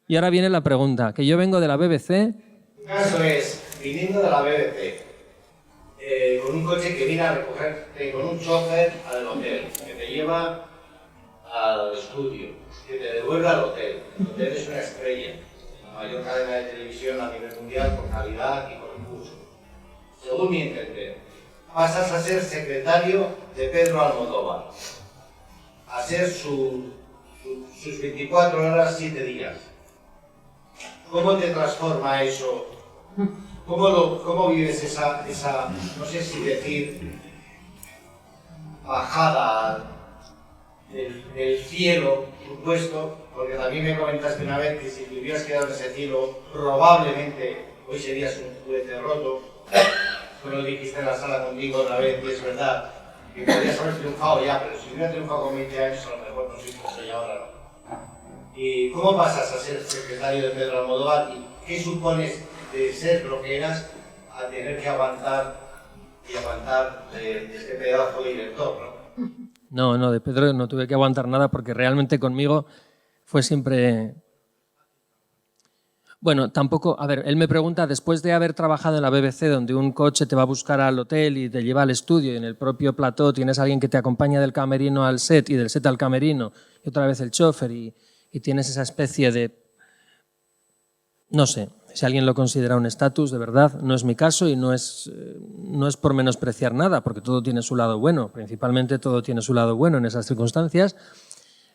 Y ahora viene la pregunta, que yo vengo de la BBC. El caso es, viniendo de la BBC, con un coche que viene a recogerte, con un chofer al hotel, que te lleva al estudio, que te devuelve al hotel. El hotel es una estrella, la mayor cadena de televisión a nivel mundial por calidad y por impulso. Según mi entender, pasas a ser secretario de Pedro Almodóvar, a ser sus 24 horas, 7 días. ¿Cómo te transforma eso? ¿Cómo vives esa, no sé si decir, bajada del cielo, supuesto? Porque también me comentaste una vez que si te hubieras quedado en ese cielo, probablemente hoy serías un juguete roto. Tú lo dijiste en la sala conmigo una vez y es verdad, que podrías haber triunfado ya, pero si hubiera triunfado con 20 años, a lo mejor no soy como soy ahora, ¿no? ¿Y cómo pasas a ser secretario de Pedro Almodóvar y qué supones de ser lo que eras a tener que aguantar y aguantar de este pedazo de director, ¿no? No, de Pedro no tuve que aguantar nada porque realmente conmigo fue siempre... Bueno, tampoco... A ver, él me pregunta, después de haber trabajado en la BBC, donde un coche te va a buscar al hotel y te lleva al estudio y en el propio plató tienes a alguien que te acompaña del camerino al set y del set al camerino y otra vez el chofer y tienes esa especie de... No sé, si alguien lo considera un estatus, de verdad, no es mi caso y no es por menospreciar nada, porque todo tiene su lado bueno, principalmente todo tiene su lado bueno en esas circunstancias,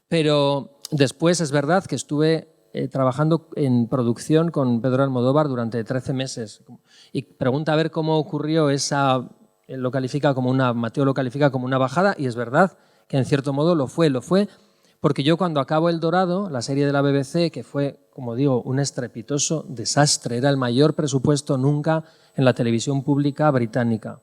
pero después es verdad que estuve trabajando en producción con Pedro Almodóvar durante 13 meses y pregunta a ver cómo ocurrió esa... Mateo lo califica como una bajada y es verdad que en cierto modo lo fue, porque yo cuando acabo El Dorado, la serie de la BBC, que fue, como digo, un estrepitoso desastre, era el mayor presupuesto nunca en la televisión pública británica.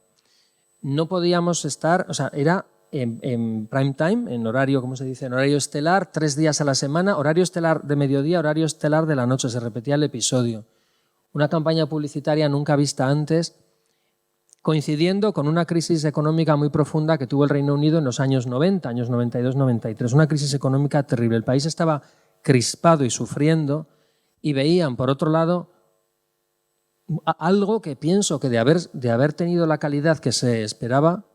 No podíamos estar, o sea, era en prime time, en horario, ¿cómo se dice? En horario estelar, 3 días a la semana, horario estelar de mediodía, horario estelar de la noche, se repetía el episodio. Una campaña publicitaria nunca vista antes, coincidiendo con una crisis económica muy profunda que tuvo el Reino Unido en los años 90, años 92-93, una crisis económica terrible. El país estaba crispado y sufriendo y veían, por otro lado, algo que pienso que de haber tenido la calidad que se esperaba,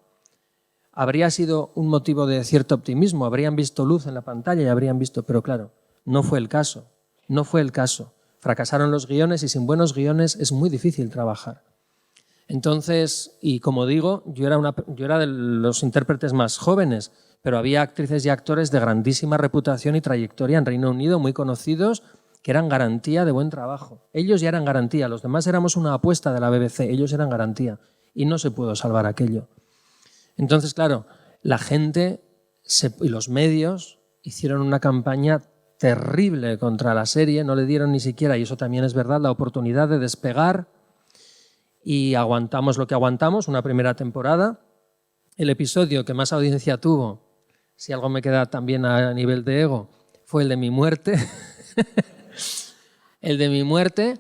habría sido un motivo de cierto optimismo, habrían visto luz en la pantalla y habrían visto, pero claro, no fue el caso, no fue el caso. Fracasaron los guiones y sin buenos guiones es muy difícil trabajar. Entonces, y como digo, yo era de los intérpretes más jóvenes, pero había actrices y actores de grandísima reputación y trayectoria en Reino Unido, muy conocidos, que eran garantía de buen trabajo. Ellos ya eran garantía, los demás éramos una apuesta de la BBC, ellos eran garantía y no se pudo salvar aquello. Entonces, claro, la gente y los medios hicieron una campaña terrible contra la serie, no le dieron ni siquiera, y eso también es verdad, la oportunidad de despegar. Y aguantamos lo que aguantamos, una primera temporada. El episodio que más audiencia tuvo, si algo me queda también a nivel de ego, fue el de mi muerte. El de mi muerte,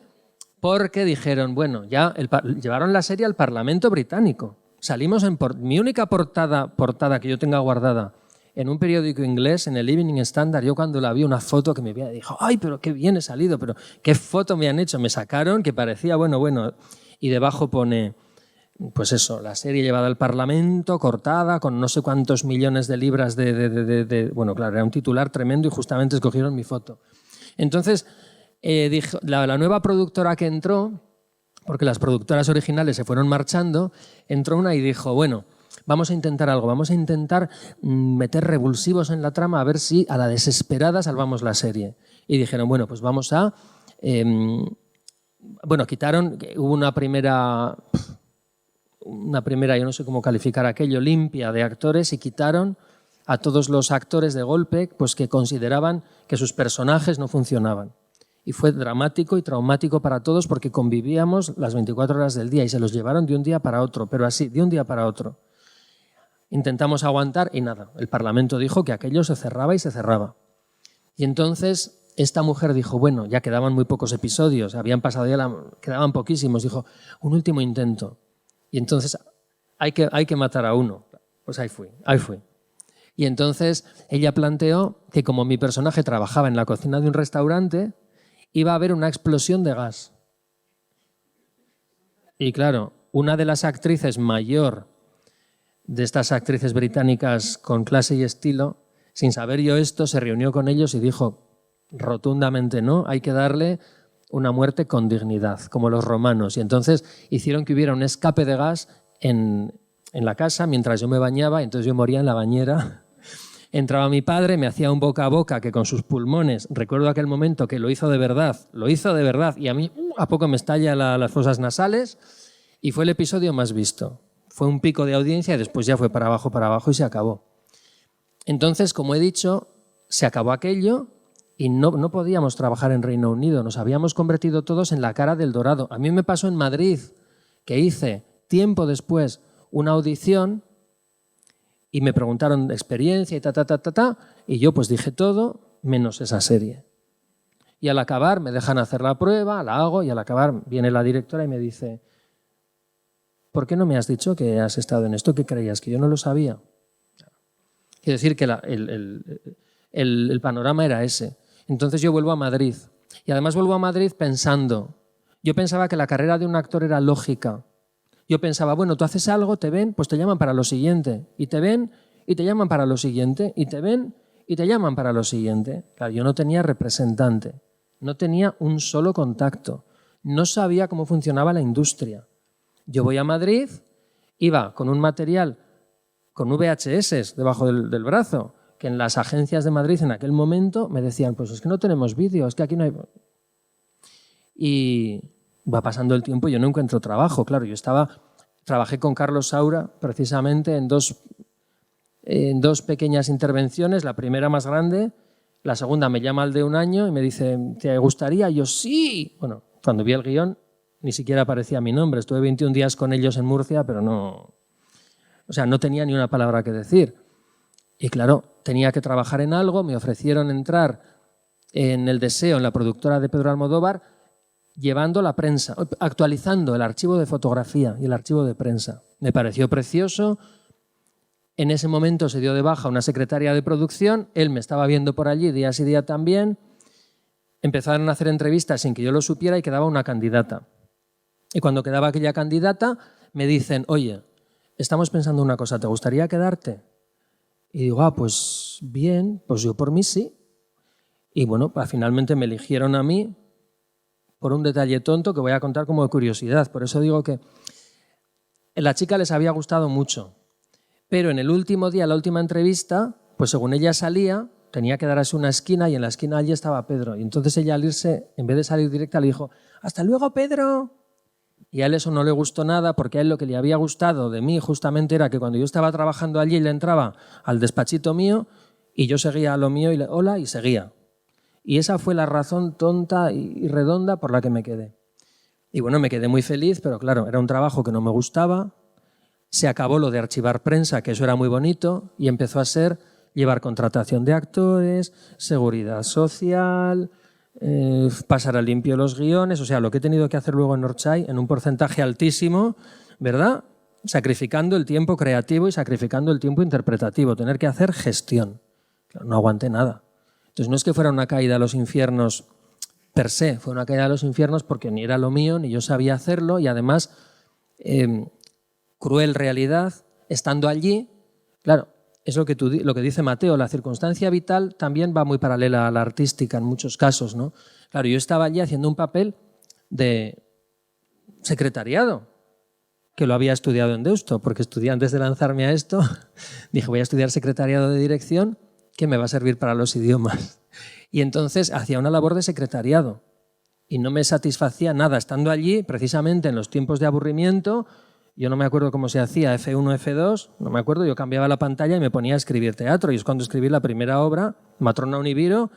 porque dijeron, bueno, ya llevaron la serie al Parlamento británico. Salimos en mi única portada que yo tenga guardada en un periódico inglés, en el Evening Standard. Yo cuando la vi, una foto que me vi, dijo, ¡ay, pero qué bien he salido! Pero qué foto me han hecho. Me sacaron que parecía, bueno... Y debajo pone, pues eso, la serie llevada al Parlamento, cortada, con no sé cuántos millones de libras Bueno, claro, era un titular tremendo y justamente escogieron mi foto. Entonces, dijo, la nueva productora que entró, porque las productoras originales se fueron marchando, entró una y dijo, bueno, vamos a intentar algo, vamos a intentar meter revulsivos en la trama a ver si a la desesperada salvamos la serie. Y dijeron, bueno, pues vamos a... quitaron, hubo una primera, yo no sé cómo calificar aquello, limpia de actores y quitaron a todos los actores de golpe pues que consideraban que sus personajes no funcionaban. Y fue dramático y traumático para todos porque convivíamos las 24 horas del día y se los llevaron de un día para otro, pero así, de un día para otro. Intentamos aguantar y nada, el Parlamento dijo que aquello se cerraba y se cerraba. Y entonces... Esta mujer dijo, bueno, ya quedaban muy pocos episodios, habían pasado quedaban poquísimos, dijo, un último intento. Y entonces hay que matar a uno. Pues ahí fui. Y entonces ella planteó que como mi personaje trabajaba en la cocina de un restaurante, iba a haber una explosión de gas. Y claro, una de las actrices mayor de estas actrices británicas con clase y estilo, sin saber yo esto, se reunió con ellos y dijo, rotundamente no, hay que darle una muerte con dignidad, como los romanos. Y entonces hicieron que hubiera un escape de gas en la casa mientras yo me bañaba, entonces yo moría en la bañera. Entraba mi padre, me hacía un boca a boca que con sus pulmones, recuerdo aquel momento que lo hizo de verdad, y a mí a poco me estalla las fosas nasales, y fue el episodio más visto. Fue un pico de audiencia y después ya fue para abajo y se acabó. Entonces, como he dicho, se acabó aquello. Y no podíamos trabajar en Reino Unido, nos habíamos convertido todos en la cara del Dorado. A mí me pasó en Madrid, que hice tiempo después una audición Y me preguntaron de experiencia y y yo pues dije todo menos esa serie. Y al acabar me dejan hacer la prueba, la hago, y al acabar viene la directora y me dice: ¿por qué no me has dicho que has estado en esto? ¿Qué creías? ¿Que yo no lo sabía? Quiero decir que el panorama era ese. Entonces yo vuelvo a Madrid. Y además vuelvo a Madrid pensando, yo pensaba que la carrera de un actor era lógica. Yo pensaba, bueno, tú haces algo, te ven, pues te llaman para lo siguiente. Y te ven y te llaman para lo siguiente. Y te ven y te llaman para lo siguiente. Claro, yo no tenía representante, no tenía un solo contacto, no sabía cómo funcionaba la industria. Yo voy a Madrid, iba con un material, con VHS debajo del brazo, que en las agencias de Madrid en aquel momento me decían, pues es que no tenemos vídeo, es que aquí no hay... Y va pasando el tiempo y yo no encuentro trabajo. Claro, trabajé con Carlos Saura precisamente en dos pequeñas intervenciones, la primera más grande, la segunda me llama al de un año y me dice, ¿te gustaría? Y yo, sí. Bueno, cuando vi el guión ni siquiera aparecía mi nombre. Estuve 21 días con ellos en Murcia, pero no tenía ni una palabra que decir. Y claro, tenía que trabajar en algo, me ofrecieron entrar en El Deseo, en la productora de Pedro Almodóvar, llevando la prensa, actualizando el archivo de fotografía y el archivo de prensa. Me pareció precioso. En ese momento se dio de baja una secretaria de producción, él me estaba viendo por allí día sí día también, empezaron a hacer entrevistas sin que yo lo supiera y quedaba una candidata. Y cuando quedaba aquella candidata me dicen, oye, estamos pensando una cosa, ¿te gustaría quedarte? Y digo, pues bien, pues yo por mí sí. Y bueno, finalmente me eligieron a mí por un detalle tonto que voy a contar como de curiosidad. Por eso digo que a la chica les había gustado mucho. Pero en el último día, la última entrevista, pues según ella salía, tenía que darse una esquina y en la esquina allí estaba Pedro. Y entonces ella al irse, en vez de salir directa, le dijo, ¡hasta luego, Pedro! Y a él eso no le gustó nada porque a él lo que le había gustado de mí justamente era que cuando yo estaba trabajando allí, él entraba al despachito mío y yo seguía a lo mío y hola, y seguía. Y esa fue la razón tonta y redonda por la que me quedé. Y bueno, me quedé muy feliz, pero claro, era un trabajo que no me gustaba. Se acabó lo de archivar prensa, que eso era muy bonito, y empezó a ser llevar contratación de actores, seguridad social, pasar a limpio los guiones, o sea, lo que he tenido que hacer luego en Orchay en un porcentaje altísimo, ¿verdad? Sacrificando el tiempo creativo y sacrificando el tiempo interpretativo, tener que hacer gestión. Claro, no aguanté nada. Entonces no es que fuera una caída a los infiernos per se, fue una caída a los infiernos porque ni era lo mío, ni yo sabía hacerlo y además, cruel realidad, estando allí, claro, es lo que dice Mateo, la circunstancia vital también va muy paralela a la artística en muchos casos, ¿no? Claro, yo estaba allí haciendo un papel de secretariado, que lo había estudiado en Deusto, porque estudié antes de lanzarme a esto, dije voy a estudiar secretariado de dirección, que me va a servir para los idiomas. Y entonces hacía una labor de secretariado y no me satisfacía nada estando allí, precisamente en los tiempos de aburrimiento. Yo no me acuerdo cómo se hacía, F1, F2, no me acuerdo, yo cambiaba la pantalla y me ponía a escribir teatro. Y es cuando escribí la primera obra, Matrona Univiro,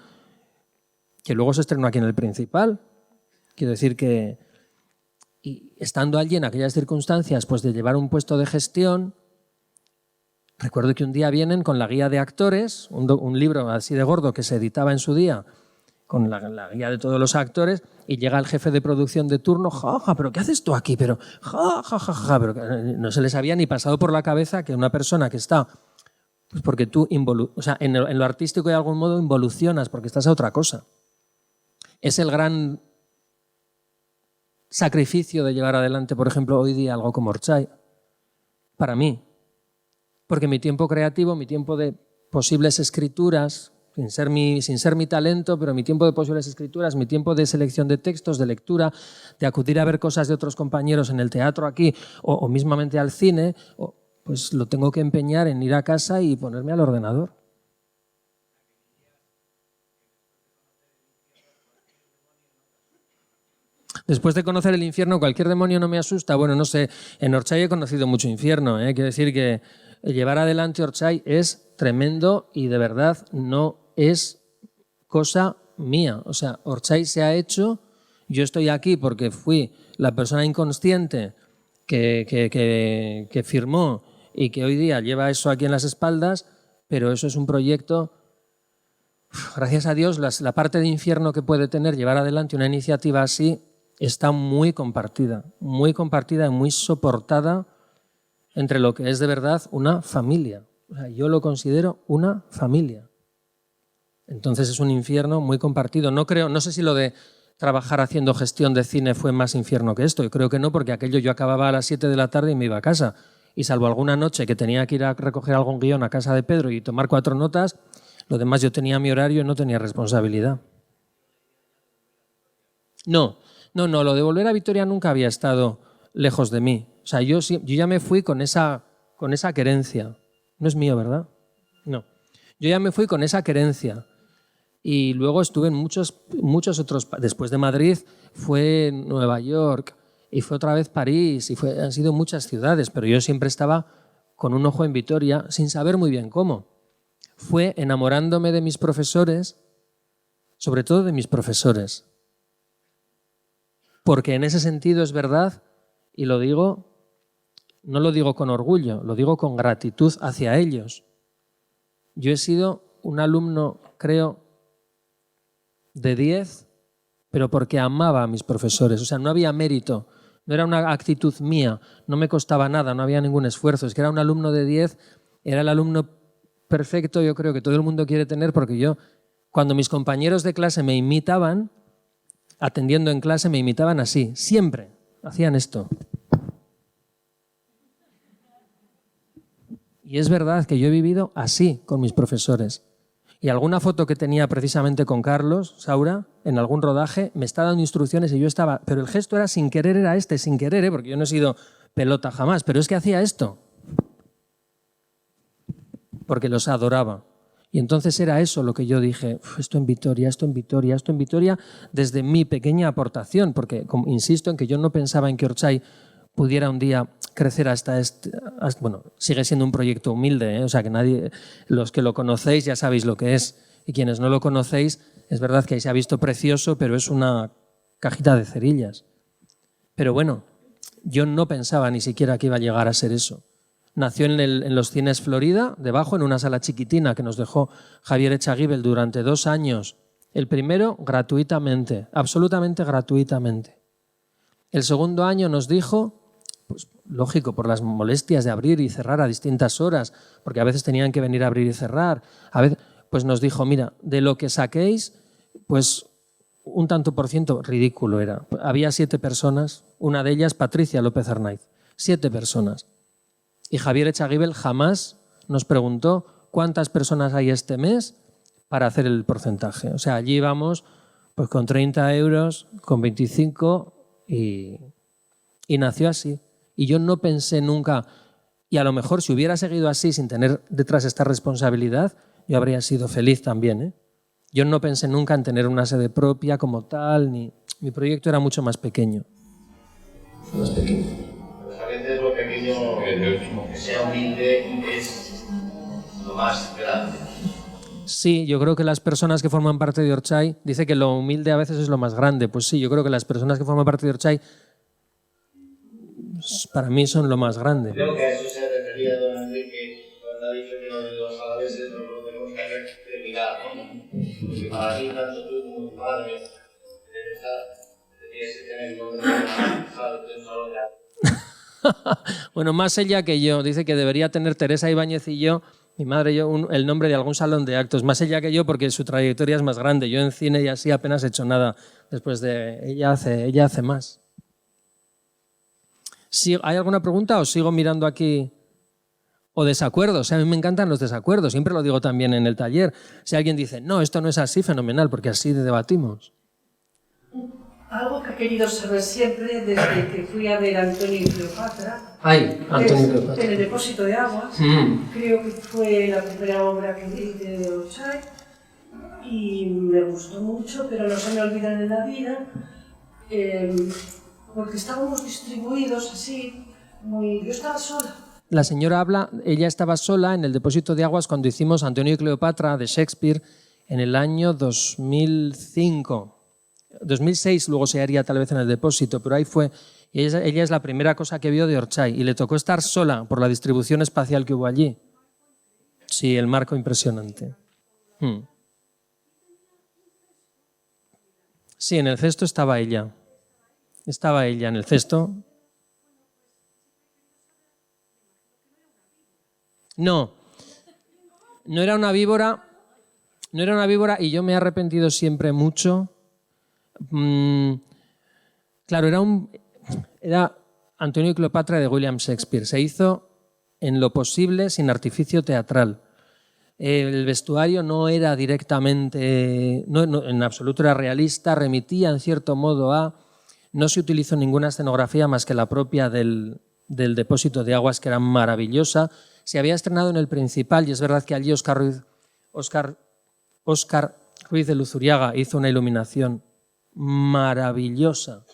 que luego se estrenó aquí en el Principal. Quiero decir que, y estando allí en aquellas circunstancias, pues de llevar un puesto de gestión, recuerdo que un día vienen con la guía de actores, un libro así de gordo que se editaba en su día, con la guía de todos los actores, y llega el jefe de producción de turno, jaja, ¿pero qué haces tú aquí? Pero jajaja, pero no se les había ni pasado por la cabeza que una persona que está, pues porque tú, o sea, en lo artístico de algún modo involucionas, porque estás a otra cosa. Es el gran sacrificio de llevar adelante, por ejemplo, hoy día algo como Orchay, para mí, porque mi tiempo creativo, mi tiempo de posibles escrituras, sin ser mi talento, pero mi tiempo de posibles escrituras, mi tiempo de selección de textos, de lectura, de acudir a ver cosas de otros compañeros en el teatro aquí o mismamente al cine, pues lo tengo que empeñar en ir a casa y ponerme al ordenador. Después de conocer el infierno, cualquier demonio no me asusta. Bueno, no sé, en Orchay he conocido mucho infierno, ¿eh? Quiero decir que llevar adelante Orchay es tremendo y de verdad no es cosa mía. O sea, Orchay se ha hecho, yo estoy aquí porque fui la persona inconsciente que firmó y que hoy día lleva eso aquí en las espaldas, pero eso es un proyecto, gracias a Dios, la parte de infierno que puede tener llevar adelante una iniciativa así está muy compartida y muy soportada entre lo que es de verdad una familia. O sea, yo lo considero una familia. Entonces es un infierno muy compartido. No sé si lo de trabajar haciendo gestión de cine fue más infierno que esto. Yo creo que no, porque aquello yo acababa a las 7 de la tarde y me iba a casa. Y salvo alguna noche que tenía que ir a recoger algún guión a casa de Pedro y tomar 4 notas, lo demás yo tenía mi horario y no tenía responsabilidad. No, lo de volver a Vitoria nunca había estado lejos de mí. O sea, yo ya me fui con esa querencia. No es mío, ¿verdad? No. Yo ya me fui con esa querencia. Y luego estuve en muchos otros... Después de Madrid fue Nueva York y fue otra vez París y han sido muchas ciudades, pero yo siempre estaba con un ojo en Vitoria sin saber muy bien cómo. Fue enamorándome de mis profesores, sobre todo de mis profesores. Porque en ese sentido es verdad, y lo digo, no lo digo con orgullo, lo digo con gratitud hacia ellos. Yo he sido un alumno, creo, de 10, pero porque amaba a mis profesores. O sea, no había mérito, no era una actitud mía, no me costaba nada, no había ningún esfuerzo. Es que era un alumno de 10, era el alumno perfecto, yo creo que todo el mundo quiere tener, porque yo, cuando mis compañeros de clase me imitaban, atendiendo en clase, me imitaban así, siempre hacían esto. Y es verdad que yo he vivido así con mis profesores. Y alguna foto que tenía precisamente con Carlos Saura, en algún rodaje, me está dando instrucciones y yo estaba... Pero el gesto era sin querer, sin querer, porque yo no he sido pelota jamás, pero es que hacía esto. Porque los adoraba. Y entonces era eso lo que yo dije, esto en Vitoria, desde mi pequeña aportación, porque insisto en que yo no pensaba en que Orchay pudiera un día crecer hasta bueno, sigue siendo un proyecto humilde, ¿eh? O sea, que los que lo conocéis ya sabéis lo que es, y quienes no lo conocéis, es verdad que ahí se ha visto precioso, pero es una cajita de cerillas. Pero bueno, yo no pensaba ni siquiera que iba a llegar a ser eso. Nació en los Cines Florida, debajo, en una sala chiquitina que nos dejó Javier Echagüibel durante 2 años. El primero, gratuitamente, absolutamente gratuitamente. El segundo año nos dijo... Pues lógico, por las molestias de abrir y cerrar a distintas horas, porque a veces tenían que venir a abrir y cerrar, a veces, pues nos dijo, mira, de lo que saquéis, pues un tanto por ciento, ridículo era. Había 7 personas, una de ellas Patricia López Arnaiz, 7 personas. Y Javier Echagüibel jamás nos preguntó cuántas personas hay este mes para hacer el porcentaje. O sea, allí íbamos pues con 30 euros, con 25 y nació así. Y yo no pensé nunca, y a lo mejor si hubiera seguido así sin tener detrás esta responsabilidad, yo habría sido feliz también, ¿eh? Yo no pensé nunca en tener una sede propia como tal, mi proyecto era mucho más pequeño. Más pequeño. Pues a veces lo pequeño, que sea humilde, es lo más grande. Sí, yo creo que las personas que forman parte de Orchay, dice que lo humilde a veces es lo más grande. Pues sí, yo creo que las personas que forman parte de Orchay para mí son lo más grande. Creo que a eso se refería don Enrique cuando ha dicho que lo de los alaveses no lo tenemos que hacer de mirar, ¿no? Porque para mí, tanto tú como tu padre, tenías que tener un salón de arte. Bueno, más ella que yo. Dice que debería tener Teresa Ibáñez y yo, mi madre y yo, el nombre de algún salón de actos. Más ella que yo porque su trayectoria es más grande. Yo en cine y así apenas he hecho nada después de... Ella hace más. ¿Hay alguna pregunta o sigo mirando aquí? O desacuerdos. A mí me encantan los desacuerdos. Siempre lo digo también en el taller. Si alguien dice, no, esto no es así, fenomenal, porque así debatimos. Algo que he querido saber siempre desde que fui a ver a Antonio y Cleopatra. Ay, Antonio y Cleopatra. En el depósito de aguas. Creo que fue la primera obra que vi de Orchay y me gustó mucho, pero no se me olvidan en la vida. Porque estábamos distribuidos así, yo estaba sola. La señora habla, ella estaba sola en el depósito de aguas cuando hicimos Antonio y Cleopatra de Shakespeare en el año 2005. 2006 luego se haría tal vez en el depósito, pero ahí fue. Y ella es la primera cosa que vio de Orchay y le tocó estar sola por la distribución espacial que hubo allí. Sí, el marco impresionante. Sí, en el cesto estaba ella. Estaba ella en el cesto. No era una víbora. No era una víbora y yo me he arrepentido siempre mucho. Claro, era Antonio y Cleopatra de William Shakespeare. Se hizo en lo posible sin artificio teatral. El vestuario no era directamente, en absoluto era realista, remitía en cierto modo a... No se utilizó ninguna escenografía más que la propia del depósito de aguas, que era maravillosa. Se había estrenado en el Principal y es verdad que allí Óscar Ruiz de Luzuriaga hizo una iluminación maravillosa,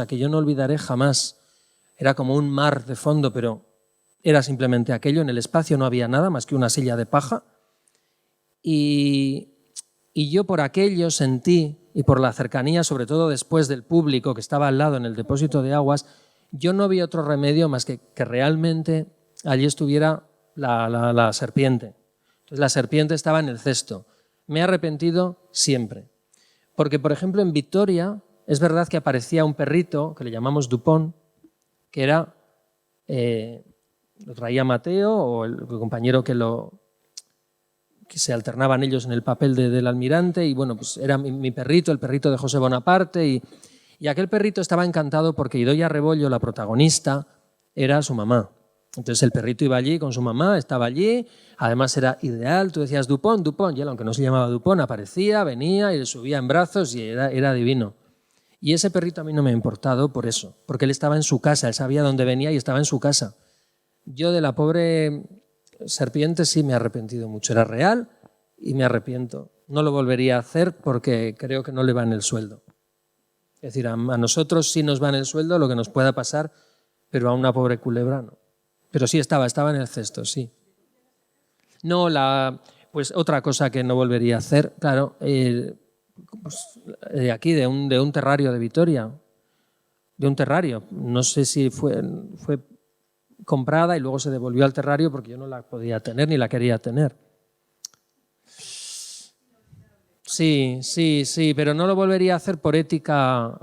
que yo no olvidaré jamás. Era como un mar de fondo, pero era simplemente aquello. En el espacio no había nada más que una silla de paja. Y yo por aquello sentí, y por la cercanía, sobre todo después del público que estaba al lado en el depósito de aguas, yo no vi otro remedio más que realmente allí estuviera la serpiente. Entonces la serpiente estaba en el cesto. Me he arrepentido siempre. Porque, por ejemplo, en Victoria es verdad que aparecía un perrito que le llamamos Dupont, que era, lo traía Mateo o el compañero que se alternaban ellos en el papel del almirante, y bueno, pues era mi perrito, el perrito de José Bonaparte, y aquel perrito estaba encantado porque Idoia Rebollo, la protagonista, era su mamá. Entonces el perrito iba allí con su mamá, estaba allí, además era ideal, tú decías Dupont, y él, aunque no se llamaba Dupont, aparecía, venía y le subía en brazos y era divino. Y ese perrito a mí no me ha importado por eso, porque él estaba en su casa, él sabía dónde venía y estaba en su casa. Yo de la pobre serpiente sí me he arrepentido mucho, era real y me arrepiento. No lo volvería a hacer porque creo que no le va en el sueldo. Es decir, a nosotros sí nos va en el sueldo lo que nos pueda pasar, pero a una pobre culebra no. Pero sí estaba en el cesto, sí. No, pues otra cosa que no volvería a hacer, claro, pues, de aquí, de un terrario de Vitoria, de un terrario. No sé si fue comprada y luego se devolvió al terrario porque yo no la podía tener ni la quería tener. Sí, pero no lo volvería a hacer por ética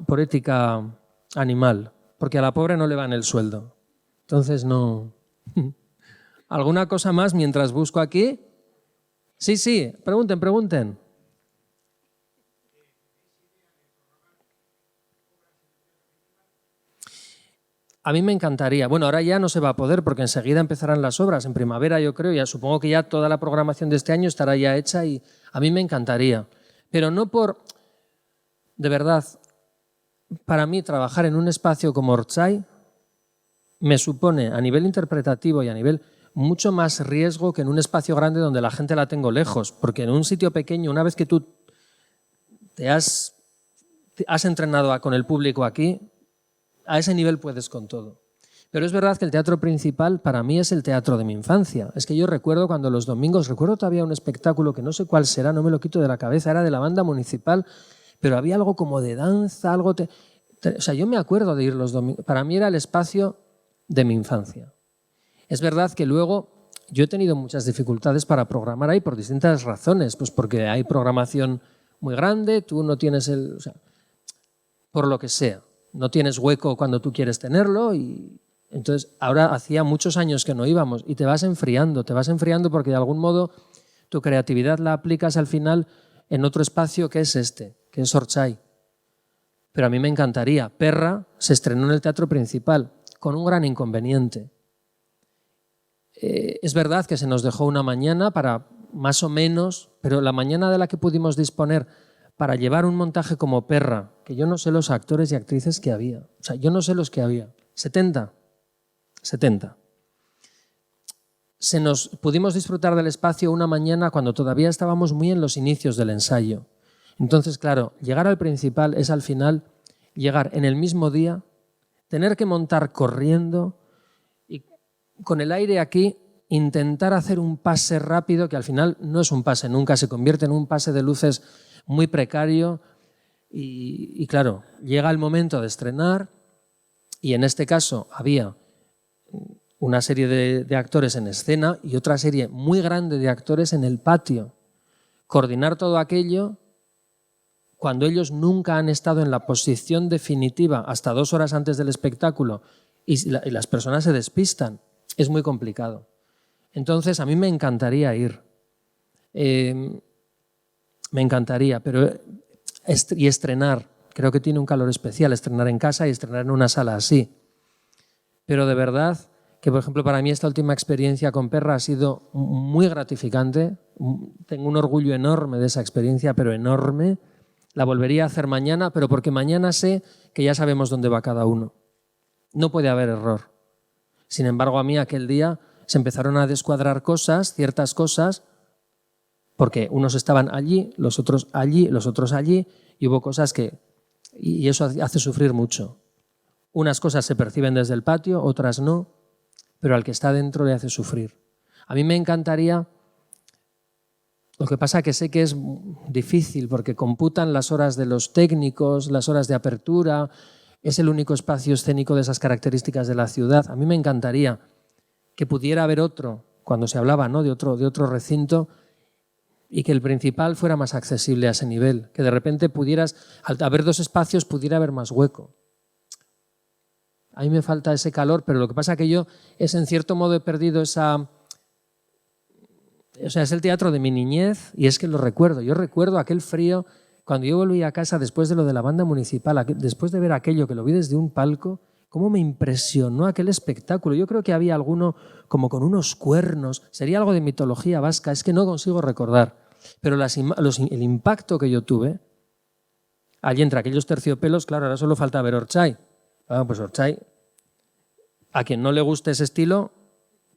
animal, porque a la pobre no le va en el sueldo. Entonces no. ¿Alguna cosa más mientras busco aquí? Sí, pregunten. A mí me encantaría. Bueno, ahora ya no se va a poder porque enseguida empezarán las obras, en primavera yo creo, ya supongo que ya toda la programación de este año estará ya hecha y a mí me encantaría. Pero no por... De verdad, para mí trabajar en un espacio como Orchay me supone a nivel interpretativo y a nivel mucho más riesgo que en un espacio grande donde la gente la tengo lejos, porque en un sitio pequeño, una vez que tú te has entrenado con el público aquí, a ese nivel puedes con todo. Pero es verdad que el teatro principal para mí es el teatro de mi infancia. Es que yo recuerdo cuando los domingos, recuerdo todavía un espectáculo que no sé cuál será, no me lo quito de la cabeza, era de la banda municipal, pero había algo como de danza, algo... O sea, yo me acuerdo de ir los domingos. Para mí era el espacio de mi infancia. Es verdad que luego yo he tenido muchas dificultades para programar ahí por distintas razones, pues porque hay programación muy grande, tú no tienes o sea, por lo que sea, no tienes hueco cuando tú quieres tenerlo y entonces ahora hacía muchos años que no íbamos y te vas enfriando porque de algún modo tu creatividad la aplicas al final en otro espacio que es que es Orchay. Pero a mí me encantaría. Perra se estrenó en el Teatro Principal con un gran inconveniente. Es verdad que se nos dejó una mañana para más o menos, pero la mañana de la que pudimos disponer para llevar un montaje como Perra, que yo no sé los actores y actrices que había, o sea, yo no sé los que había, 70. Pudimos disfrutar del espacio una mañana cuando todavía estábamos muy en los inicios del ensayo. Entonces, claro, llegar al Principal es al final llegar en el mismo día, tener que montar corriendo y con el aire aquí intentar hacer un pase rápido que al final no es un pase nunca, se convierte en un pase de luces muy precario y claro, llega el momento de estrenar Y en este caso había una serie de actores en escena y otra serie muy grande de actores en el patio. Coordinar todo aquello cuando ellos nunca han estado en la posición definitiva hasta 2 horas antes del espectáculo y las personas se despistan, es muy complicado. Entonces, a mí me encantaría ir. Me encantaría, y estrenar. Creo que tiene un calor especial estrenar en casa y estrenar en una sala así. Pero de verdad que, por ejemplo, para mí esta última experiencia con Perra ha sido muy gratificante. Tengo un orgullo enorme de esa experiencia, pero enorme. La volvería a hacer mañana, pero porque mañana sé que ya sabemos dónde va cada uno. No puede haber error. Sin embargo, a mí aquel día se empezaron a descuadrar cosas, ciertas cosas, porque unos estaban allí, los otros allí, los otros allí, y hubo cosas que... Y eso hace sufrir mucho. Unas cosas se perciben desde el patio, otras no, pero al que está dentro le hace sufrir. A mí me encantaría... Lo que pasa que sé que es difícil porque computan las horas de los técnicos, las horas de apertura, es el único espacio escénico de esas características de la ciudad. A mí me encantaría que pudiera haber otro, cuando se hablaba, ¿no?, de otro recinto, y que el principal fuera más accesible a ese nivel, que de repente pudieras, al haber 2 espacios, pudiera haber más hueco. A mí me falta ese calor, pero lo que pasa es que yo en cierto modo he perdido esa... O sea, es el teatro de mi niñez y es que lo recuerdo. Yo recuerdo aquel frío cuando yo volví a casa después de lo de la banda municipal, después de ver aquello que lo vi desde un palco, cómo me impresionó aquel espectáculo. Yo creo que había alguno como con unos cuernos, sería algo de mitología vasca, es que no consigo recordar. Pero el impacto que yo tuve, allí entre aquellos terciopelos, claro, ahora solo falta ver Orchay. Ah, pues Orchay, a quien no le guste ese estilo,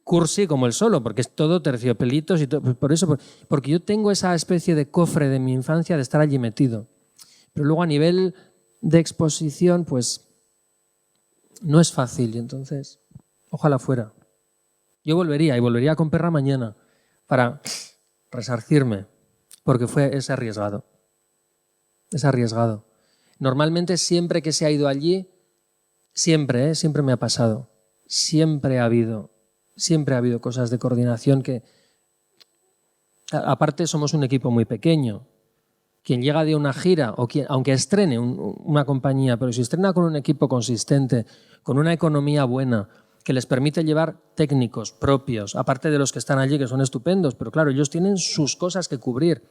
cursi como el solo, porque es todo terciopelitos y todo, por eso, porque yo tengo esa especie de cofre de mi infancia de estar allí metido. Pero luego a nivel de exposición, pues no es fácil y entonces ojalá fuera. Yo volvería con Perra mañana para resarcirme, porque es arriesgado. Es arriesgado. Normalmente siempre que se ha ido allí, siempre me ha pasado, siempre ha habido cosas de coordinación que, aparte somos un equipo muy pequeño. Quien llega de una gira, o aunque estrene una compañía, pero si estrena con un equipo consistente, con una economía buena, que les permite llevar técnicos propios, aparte de los que están allí, que son estupendos, pero claro, ellos tienen sus cosas que cubrir.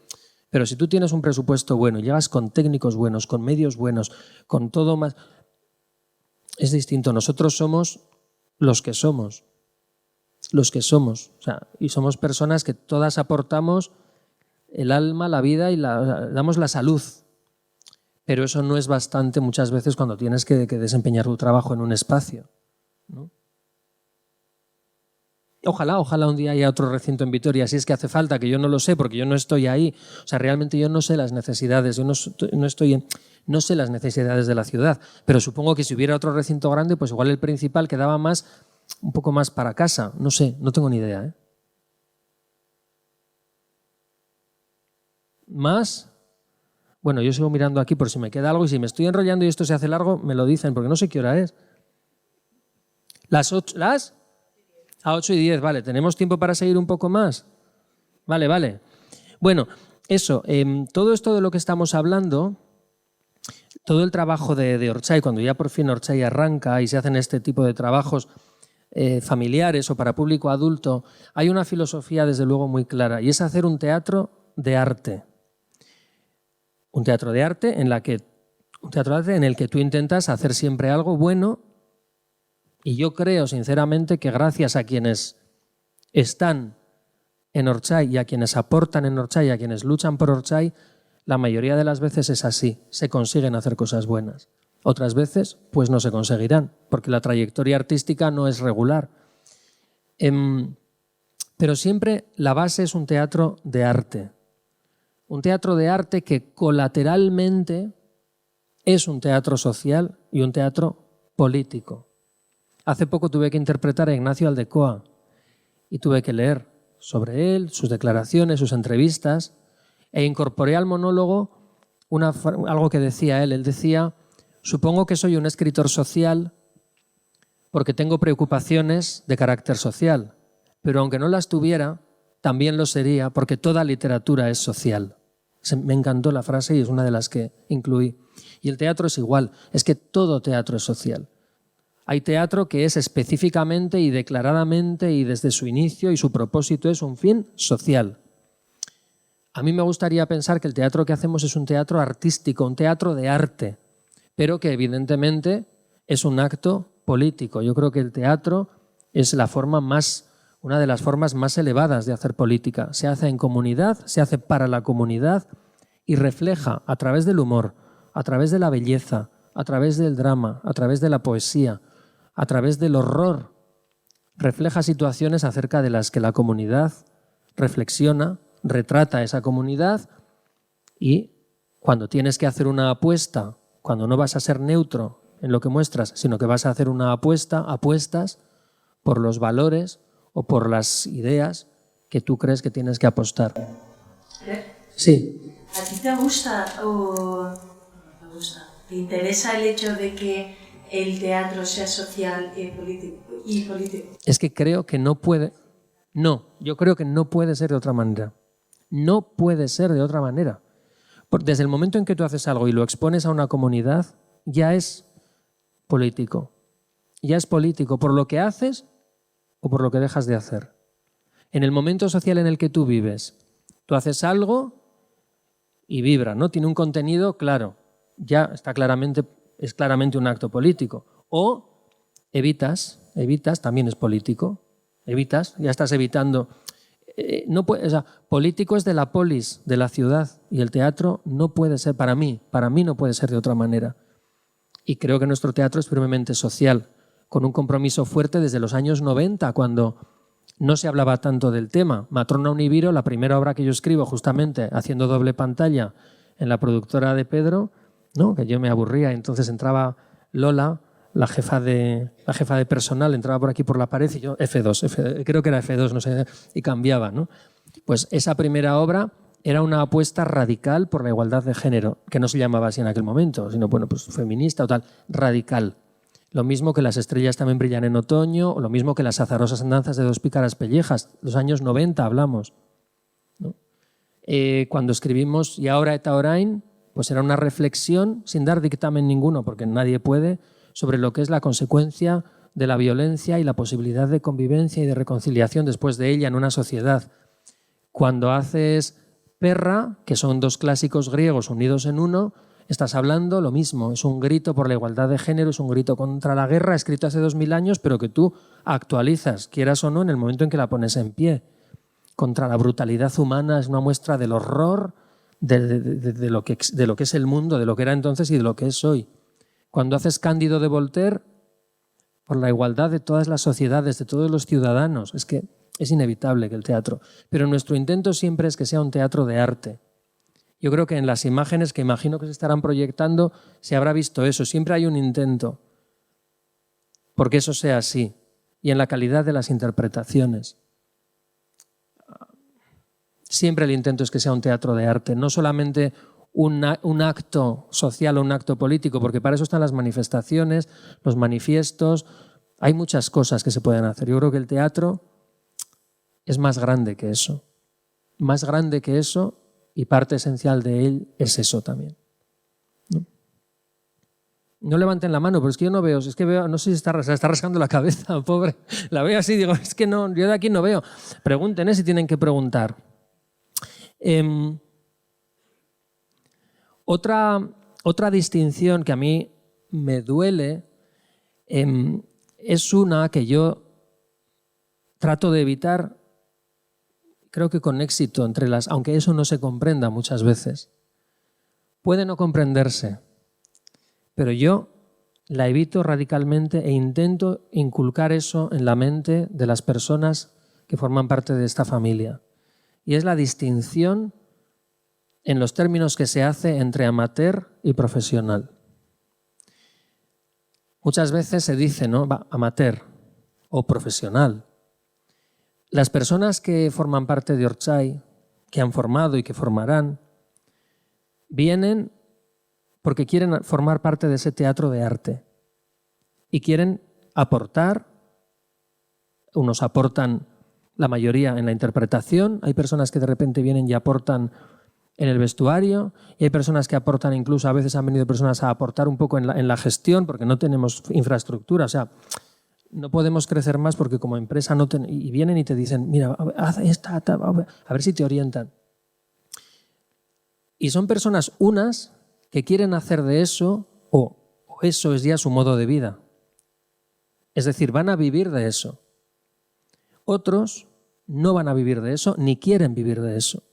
Pero si tú tienes un presupuesto bueno, llegas con técnicos buenos, con medios buenos, con todo más... Es distinto. Nosotros somos los que somos. O sea, y somos personas que todas aportamos el alma, la vida y damos la salud. Pero eso no es bastante muchas veces cuando tienes que desempeñar tu trabajo en un espacio, ¿no? Ojalá un día haya otro recinto en Vitoria, si es que hace falta, que yo no lo sé porque yo no estoy ahí. O sea, realmente yo no sé las necesidades, no sé las necesidades de la ciudad, pero supongo que si hubiera otro recinto grande, pues igual el principal quedaba un poco más para casa. No sé, no tengo ni idea, ¿eh? ¿Más? Bueno, yo sigo mirando aquí por si me queda algo y si me estoy enrollando y esto se hace largo, me lo dicen porque no sé qué hora es. ¿Las 8? ¿Las? A 8:10, vale. ¿Tenemos tiempo para seguir un poco más? Vale. Bueno, eso, todo esto de lo que estamos hablando, todo el trabajo de Orchay, cuando ya por fin Orchay arranca y se hacen este tipo de trabajos familiares o para público adulto, hay una filosofía desde luego muy clara y es hacer un teatro de arte. Un teatro de arte en el que tú intentas hacer siempre algo bueno. Y yo creo sinceramente que gracias a quienes están en Orchay y a quienes aportan en Orchay y a quienes luchan por Orchay, la mayoría de las veces es así, se consiguen hacer cosas buenas. Otras veces pues no se conseguirán, porque la trayectoria artística no es regular. Pero siempre la base es un teatro de arte. Un teatro de arte que colateralmente es un teatro social y un teatro político. Hace poco tuve que interpretar a Ignacio Aldecoa y tuve que leer sobre él, sus declaraciones, sus entrevistas, e incorporé al monólogo algo que decía él. Él decía, supongo que soy un escritor social porque tengo preocupaciones de carácter social, pero aunque no las tuviera, también lo sería porque toda literatura es social. Me encantó la frase y es una de las que incluí. Y el teatro es igual, es que todo teatro es social. Hay teatro que es específicamente y declaradamente y desde su inicio y su propósito es un fin social. A mí me gustaría pensar que el teatro que hacemos es un teatro artístico, un teatro de arte, pero que evidentemente es un acto político. Yo creo que el teatro es una de las formas más elevadas de hacer política. Se hace en comunidad, se hace para la comunidad y refleja a través del humor, a través de la belleza, a través del drama, a través de la poesía, a través del horror, refleja situaciones acerca de las que la comunidad reflexiona, retrata a esa comunidad y cuando tienes que hacer una apuesta, cuando no vas a ser neutro en lo que muestras, sino que vas a hacer una apuestas por los valores o por las ideas que tú crees que tienes que apostar. Sí. ¿A ti te gusta o no te gusta? ¿Te interesa el hecho de que el teatro sea social y político? Es que creo que no puede... No, yo creo que no puede ser de otra manera. No puede ser de otra manera. Desde el momento en que tú haces algo y lo expones a una comunidad, ya es político. Ya es político por lo que haces o por lo que dejas de hacer. En el momento social en el que tú vives, tú haces algo y vibra, ¿no? Tiene un contenido claro. Ya es claramente un acto político. O evitas, también es político. Evitas, ya estás evitando. Político es de la polis, de la ciudad, y el teatro no puede ser para mí no puede ser de otra manera. Y creo que nuestro teatro es firmemente social, con un compromiso fuerte desde los años 90, cuando no se hablaba tanto del tema. Matrona Univiro, la primera obra que yo escribo justamente haciendo doble pantalla en la productora de Pedro, ¿no? Que yo me aburría, entonces entraba Lola, la jefa de personal, entraba por aquí por la pared y yo F2, creo que era F2, no sé, y cambiaba, ¿no? Pues esa primera obra era una apuesta radical por la igualdad de género, que no se llamaba así en aquel momento, sino bueno, pues feminista o tal, radical. Lo mismo que Las estrellas también brillan en otoño, o lo mismo que Las azarosas andanzas de dos pícaras pellejas, los años 90 hablamos, ¿no? Cuando escribimos Y ahora eta orain, pues era una reflexión, sin dar dictamen ninguno, porque nadie puede, sobre lo que es la consecuencia de la violencia y la posibilidad de convivencia y de reconciliación después de ella en una sociedad. Cuando haces Perra, que son dos clásicos griegos unidos en uno, estás hablando lo mismo, es un grito por la igualdad de género, es un grito contra la guerra, escrito hace 2000 años, pero que tú actualizas, quieras o no, en el momento en que la pones en pie. Contra la brutalidad humana, es una muestra del horror de lo que es el mundo, de lo que era entonces y de lo que es hoy. Cuando haces Cándido de Voltaire, por la igualdad de todas las sociedades, de todos los ciudadanos, es que es inevitable que el teatro. Pero nuestro intento siempre es que sea un teatro de arte. Yo creo que en las imágenes que imagino que se estarán proyectando se habrá visto eso. Siempre hay un intento porque eso sea así. Y en la calidad de las interpretaciones. Siempre el intento es que sea un teatro de arte, no solamente un acto social o un acto político, porque para eso están las manifestaciones, los manifiestos. Hay muchas cosas que se pueden hacer. Yo creo que el teatro es más grande que eso. Más grande que eso, y parte esencial de él es eso también. No levanten la mano, pero es que yo no veo, no sé si se está rascando la cabeza, pobre. La veo así, digo, es que no, yo de aquí no veo. Pregunten, si tienen que preguntar. Otra distinción que a mí me duele es una que yo trato de evitar, creo que con éxito, aunque eso no se comprenda muchas veces. Puede no comprenderse, pero yo la evito radicalmente e intento inculcar eso en la mente de las personas que forman parte de esta familia. Y es la distinción en los términos que se hace entre amateur y profesional. Muchas veces se dice, ¿no?, amateur o profesional. Las personas que forman parte de Ortzai, que han formado y que formarán, vienen porque quieren formar parte de ese teatro de arte y quieren aportar. Unos aportan, la mayoría, en la interpretación. Hay personas que de repente vienen y aportan en el vestuario, y hay personas que aportan, incluso a veces han venido personas a aportar un poco en la gestión, porque no tenemos infraestructura. O sea, no podemos crecer más porque como empresa no y vienen y te dicen, mira, haz esta, a ver si te orientan. Y son personas unas que quieren hacer de eso, o eso es ya su modo de vida. Es decir, van a vivir de eso. Otros no van a vivir de eso, ni quieren vivir de eso.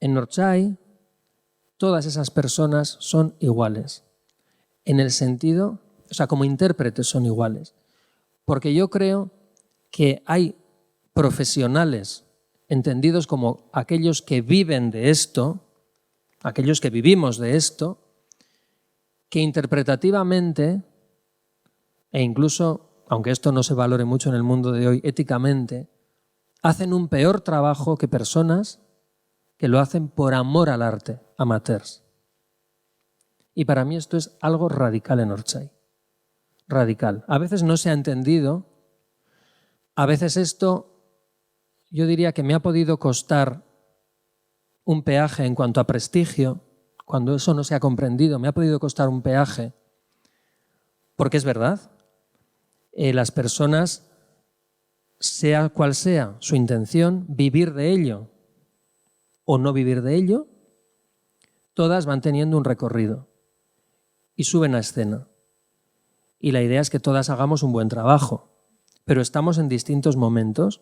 En Northside, todas esas personas son iguales. En el sentido, o sea, como intérpretes son iguales. Porque yo creo que hay profesionales entendidos como aquellos que viven de esto, aquellos que vivimos de esto, que interpretativamente, e incluso, aunque esto no se valore mucho en el mundo de hoy, éticamente, hacen un peor trabajo que personas que lo hacen por amor al arte, amateurs. Y para mí esto es algo radical en Northside. Radical. A veces no se ha entendido, a veces esto yo diría que me ha podido costar un peaje en cuanto a prestigio, cuando eso no se ha comprendido, me ha podido costar un peaje, porque es verdad, las personas, sea cual sea su intención, vivir de ello o no vivir de ello, todas van teniendo un recorrido y suben a escena. Y la idea es que todas hagamos un buen trabajo, pero estamos en distintos momentos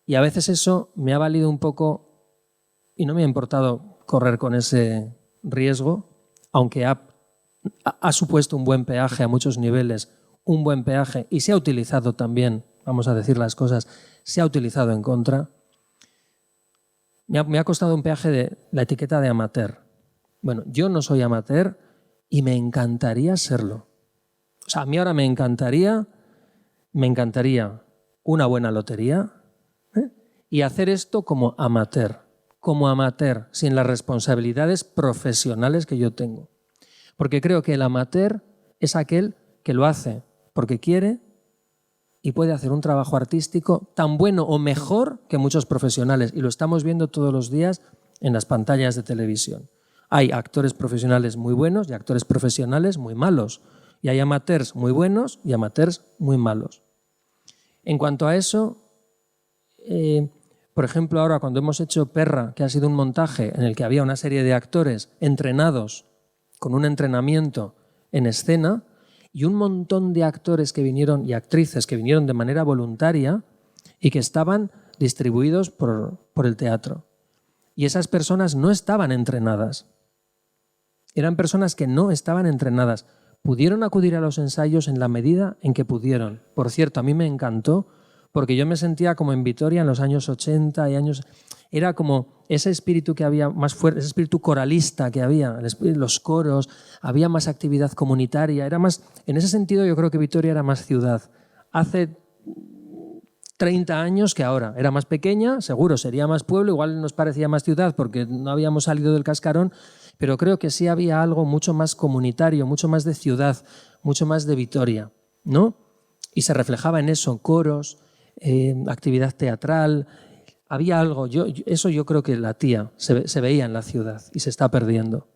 y a veces eso me ha valido un poco y no me ha importado correr con ese riesgo, aunque ha supuesto un buen peaje a muchos niveles, un buen peaje, y se ha utilizado también, vamos a decir las cosas, se ha utilizado en contra. Me ha costado un peaje de la etiqueta de amateur. Bueno, yo no soy amateur y me encantaría serlo. O sea, a mí ahora me encantaría una buena lotería, y hacer esto como amateur, sin las responsabilidades profesionales que yo tengo. Porque creo que el amateur es aquel que lo hace porque quiere y puede hacer un trabajo artístico tan bueno o mejor que muchos profesionales. Y lo estamos viendo todos los días en las pantallas de televisión. Hay actores profesionales muy buenos y actores profesionales muy malos. Y hay amateurs muy buenos y amateurs muy malos. En cuanto a eso, por ejemplo, ahora cuando hemos hecho Perra, que ha sido un montaje en el que había una serie de actores entrenados con un entrenamiento en escena, y un montón de actores que vinieron y actrices que vinieron de manera voluntaria y que estaban distribuidos por el teatro. Y esas personas no estaban entrenadas. Eran personas que no estaban entrenadas. Pudieron acudir a los ensayos en la medida en que pudieron. Por cierto, a mí me encantó porque yo me sentía como en Vitoria en los años 80 y años... Era como ese espíritu que había más fuerte, ese espíritu coralista que había, los coros, había más actividad comunitaria, era más, en ese sentido yo creo que Vitoria era más ciudad. Hace 30 años que ahora, era más pequeña, seguro sería más pueblo, igual nos parecía más ciudad porque no habíamos salido del cascarón, pero creo que sí había algo mucho más comunitario, mucho más de ciudad, mucho más de Vitoria, ¿no? Y se reflejaba en eso, coros, actividad teatral. Había algo, eso yo creo que latía, se veía en la ciudad y se está perdiendo.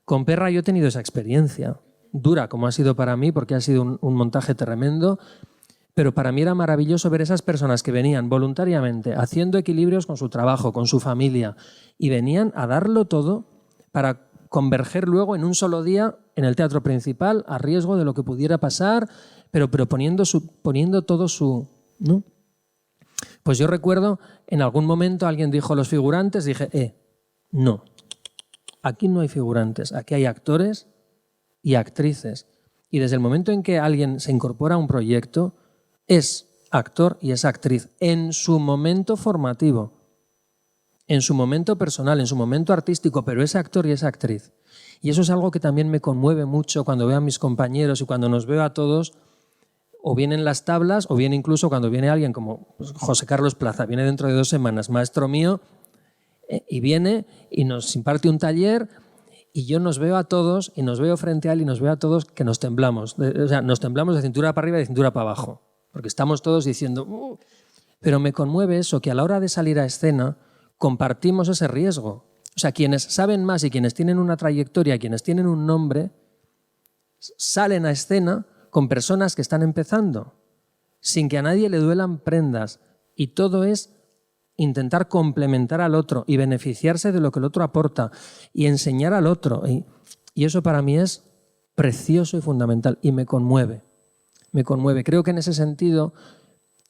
Con Perra yo he tenido esa experiencia, dura como ha sido para mí porque ha sido un montaje tremendo, pero para mí era maravilloso ver esas personas que venían voluntariamente haciendo equilibrios con su trabajo, con su familia, y venían a darlo todo para converger luego en un solo día en el teatro principal a riesgo de lo que pudiera pasar, pero poniendo todo su... ¿no? Pues yo recuerdo, en algún momento alguien dijo a los figurantes, dije, no, aquí no hay figurantes, aquí hay actores y actrices. Y desde el momento en que alguien se incorpora a un proyecto, es actor y es actriz en su momento formativo, en su momento personal, en su momento artístico, pero es actor y es actriz. Y eso es algo que también me conmueve mucho cuando veo a mis compañeros y cuando nos veo a todos. O bien en las tablas, o bien incluso cuando viene alguien como José Carlos Plaza, viene dentro de 2 semanas, maestro mío, y viene y nos imparte un taller y yo nos veo a todos, y nos veo frente a él, y nos veo a todos que nos temblamos. O sea, nos temblamos de cintura para arriba y de cintura para abajo, porque estamos todos diciendo... Pero me conmueve eso, que a la hora de salir a escena compartimos ese riesgo. O sea, quienes saben más y quienes tienen una trayectoria, quienes tienen un nombre, salen a escena con personas que están empezando, sin que a nadie le duelan prendas. Y todo es intentar complementar al otro y beneficiarse de lo que el otro aporta y enseñar al otro. Y eso para mí es precioso y fundamental y me conmueve. Me conmueve. Creo que en ese sentido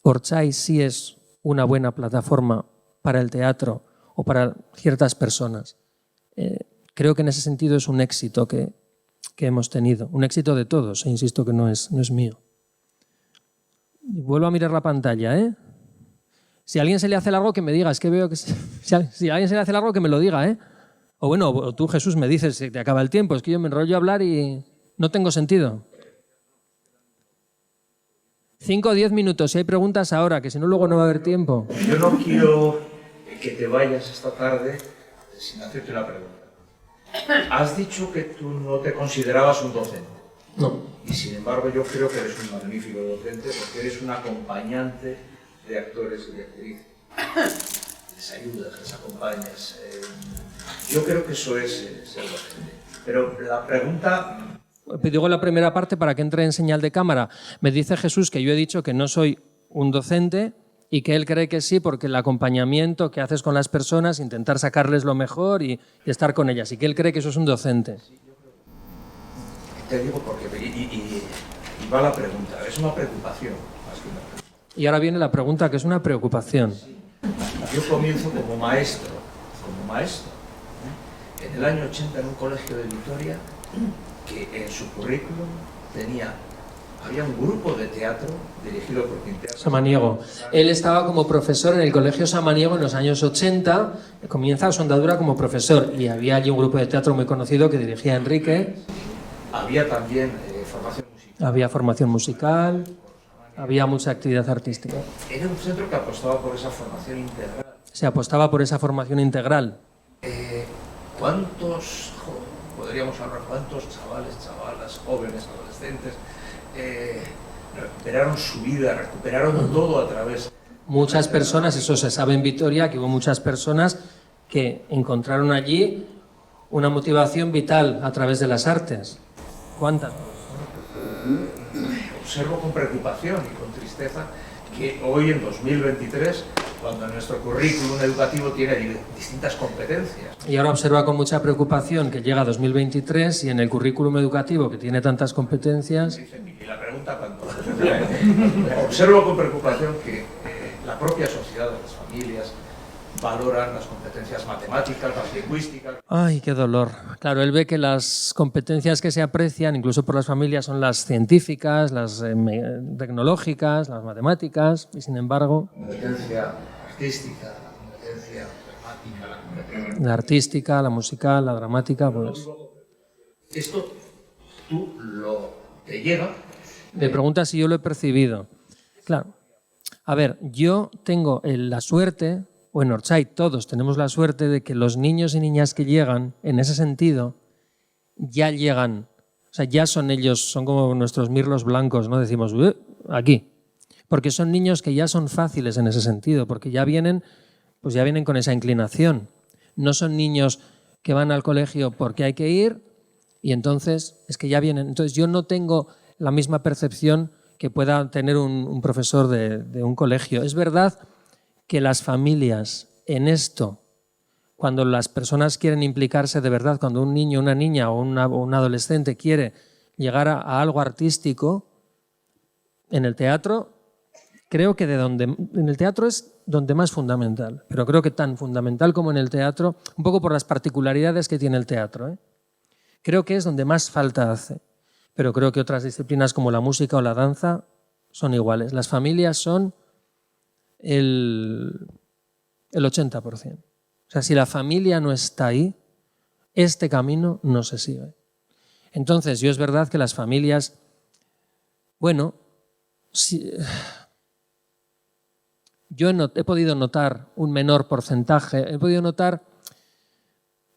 Orchai sí es una buena plataforma para el teatro o para ciertas personas. Creo que en ese sentido es un éxito que hemos tenido. Un éxito de todos, e insisto que no es mío. Vuelvo a mirar la pantalla, ¿eh? Si a alguien se le hace largo, que me diga. Es que veo que... Si a alguien se le hace largo, que me lo diga, ¿eh? O bueno, o tú, Jesús, me dices si te acaba el tiempo. Es que yo me enrollo a hablar y no tengo sentido. 5 o 10 minutos. Si hay preguntas ahora, que si no luego no va a haber tiempo. Yo no quiero que te vayas esta tarde sin hacerte una pregunta. Has dicho que tú no te considerabas un docente. No. Y sin embargo yo creo que eres un magnífico docente porque eres un acompañante de actores y de actrices. Les ayudas, les acompañas. Yo creo que eso es ser docente. Pero la pregunta... Digo la primera parte para que entre en señal de cámara. Me dice Jesús que yo he dicho que no soy un docente y que él cree que sí porque el acompañamiento que haces con las personas, intentar sacarles lo mejor y estar con ellas, y que él cree que eso es un docente. Te digo porque... Y va la pregunta. Es una preocupación más que una pregunta. Y ahora viene la pregunta, que es una preocupación. Yo comienzo como maestro. En el año 80 en un colegio de Vitoria que en su currículum había un grupo de teatro dirigido por Quintero Samaniego. Él estaba como profesor en el Colegio Samaniego en los años 80, comienza su andadura como profesor y había allí un grupo de teatro muy conocido que dirigía Enrique. Había también formación musical. Había formación musical, había mucha actividad artística. Era un centro que apostaba por esa formación integral. Se apostaba por esa formación integral. ¿Cuántos chavales, chavalas, jóvenes, adolescentes recuperaron su vida, recuperaron todo a través? Muchas personas, eso se sabe en Vitoria, que hubo muchas personas que encontraron allí una motivación vital a través de las artes. ¿Cuántas? Observo con preocupación y con tristeza que hoy, en 2023, cuando nuestro currículum educativo tiene distintas competencias. Y ahora observa con mucha preocupación que llega 2023 y en el currículum educativo que tiene tantas competencias... Y la pregunta cuando... Observo con preocupación que la propia sociedad, las familias, valoran las competencias matemáticas, las lingüísticas... ¡Ay, qué dolor! Claro, él ve que las competencias que se aprecian, incluso por las familias, son las científicas, las tecnológicas, las matemáticas, y sin embargo... La competencia artística, la competencia dramática, la competencia... La artística, la musical, la dramática, pues... Esto te llega... Me pregunta si yo lo he percibido. Claro. A ver, yo tengo la suerte... o en Orchai todos tenemos la suerte de que los niños y niñas que llegan, en ese sentido, ya llegan, o sea, ya son ellos, son como nuestros mirlos blancos, ¿no? Decimos, aquí, porque son niños que ya son fáciles en ese sentido, porque ya vienen, pues ya vienen con esa inclinación. No son niños que van al colegio porque hay que ir y entonces es que ya vienen. Entonces yo no tengo la misma percepción que pueda tener un profesor de un colegio. Es verdad que las familias en esto, cuando las personas quieren implicarse de verdad, cuando un niño, una niña o un adolescente quiere llegar a algo artístico, en el teatro, creo que en el teatro es donde más fundamental, pero creo que tan fundamental como en el teatro, un poco por las particularidades que tiene el teatro, ¿eh? Creo que es donde más falta hace, pero creo que otras disciplinas como la música o la danza son iguales. Las familias son el 80%. O sea, si la familia no está ahí, este camino no se sigue. Entonces, yo es verdad que las familias, bueno, yo he podido notar un menor porcentaje, he podido notar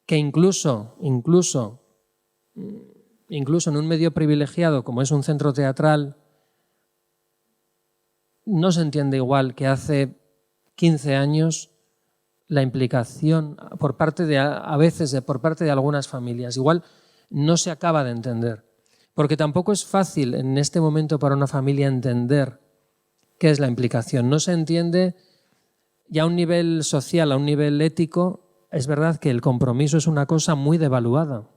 que incluso en un medio privilegiado como es un centro teatral, no se entiende igual que hace 15 años la implicación por parte de algunas familias. Igual no se acaba de entender, porque tampoco es fácil en este momento para una familia entender qué es la implicación. No se entiende ya a un nivel social, a un nivel ético. Es verdad que el compromiso es una cosa muy devaluada,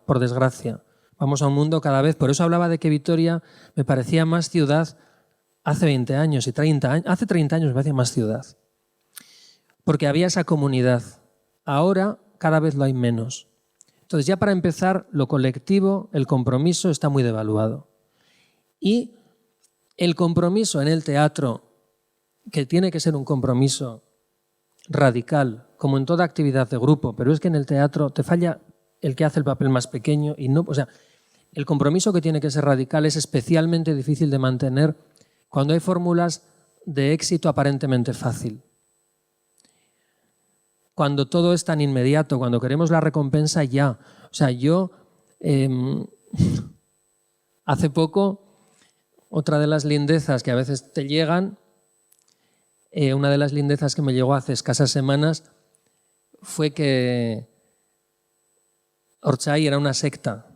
por desgracia. Vamos a un mundo cada vez, por eso hablaba de que Vitoria me parecía más ciudad hace 20 años y 30 años. Hace 30 años me parecía más ciudad, porque había esa comunidad. Ahora cada vez lo hay menos. Entonces ya para empezar, lo colectivo, el compromiso está muy devaluado. Y el compromiso en el teatro, que tiene que ser un compromiso radical, como en toda actividad de grupo, pero es que en el teatro te falla el que hace el papel más pequeño y no, o sea, el compromiso que tiene que ser radical es especialmente difícil de mantener cuando hay fórmulas de éxito aparentemente fácil. Cuando todo es tan inmediato, cuando queremos la recompensa ya. O sea, yo hace poco, otra de las lindezas que a veces te llegan, una de las lindezas que me llegó hace escasas semanas fue que Ortzai era una secta.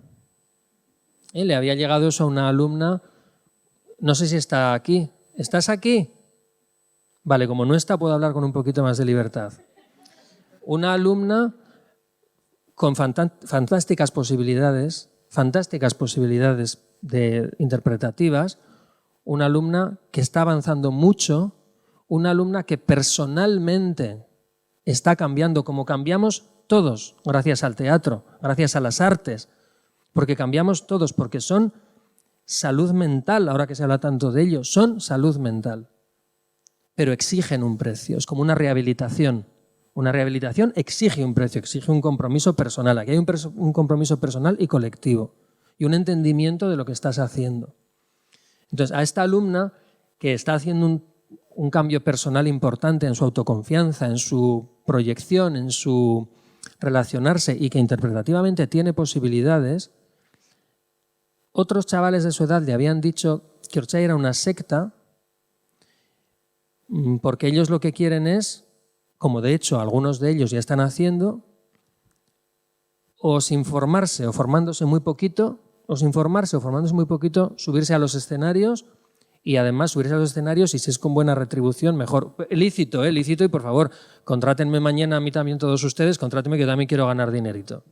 Le había llegado eso a una alumna, no sé si está aquí. ¿Estás aquí? Vale, como no está, puedo hablar con un poquito más de libertad. Una alumna con fantásticas posibilidades interpretativas, una alumna que está avanzando mucho, una alumna que personalmente está cambiando, como cambiamos todos, gracias al teatro, gracias a las artes, porque cambiamos todos, porque son salud mental, ahora que se habla tanto de ello, son salud mental, pero exigen un precio, es como una rehabilitación. Una rehabilitación exige un precio, exige un compromiso personal. Aquí hay un compromiso personal y colectivo y un entendimiento de lo que estás haciendo. Entonces, a esta alumna que está haciendo un cambio personal importante en su autoconfianza, en su proyección, en su relacionarse y que interpretativamente tiene posibilidades, otros chavales de su edad le habían dicho que Ortzai era una secta porque ellos lo que quieren es, como de hecho algunos de ellos ya están haciendo, o sin formarse o formándose muy poquito, subirse a los escenarios y además subirse a los escenarios y si es con buena retribución, mejor. Lícito, lícito y por favor, contrátenme mañana a mí también todos ustedes, contrátenme que yo también quiero ganar dinerito.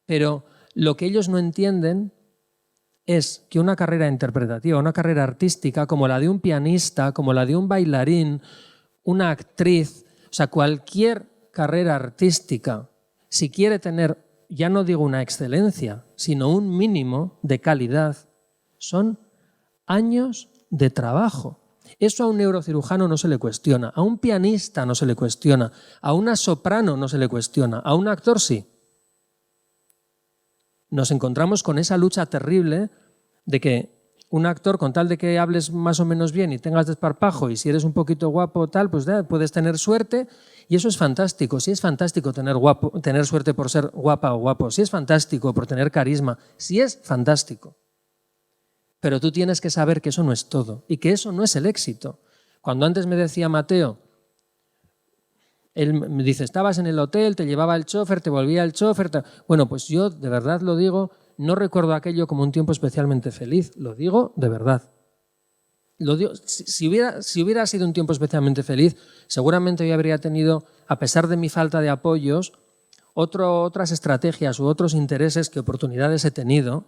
Pero lo que ellos no entienden es que una carrera interpretativa, una carrera artística como la de un pianista, como la de un bailarín, una actriz, o sea, cualquier carrera artística, si quiere tener, ya no digo una excelencia, sino un mínimo de calidad, son años de trabajo. Eso a un neurocirujano no se le cuestiona, a un pianista no se le cuestiona, a una soprano no se le cuestiona, a un actor sí. Nos encontramos con esa lucha terrible de que un actor, con tal de que hables más o menos bien y tengas desparpajo y si eres un poquito guapo tal, pues puedes tener suerte y eso es fantástico. Sí es fantástico tener suerte por ser guapa o guapo, sí es fantástico por tener carisma, sí es fantástico. Pero tú tienes que saber que eso no es todo y que eso no es el éxito. Cuando antes me decía Mateo, él me dice, estabas en el hotel, te llevaba el chofer, te volvía el chofer. Bueno, pues yo de verdad lo digo, no recuerdo aquello como un tiempo especialmente feliz, lo digo de verdad. Lo digo, si hubiera sido un tiempo especialmente feliz, seguramente yo habría tenido, a pesar de mi falta de apoyos, otras estrategias u otros intereses que oportunidades he tenido.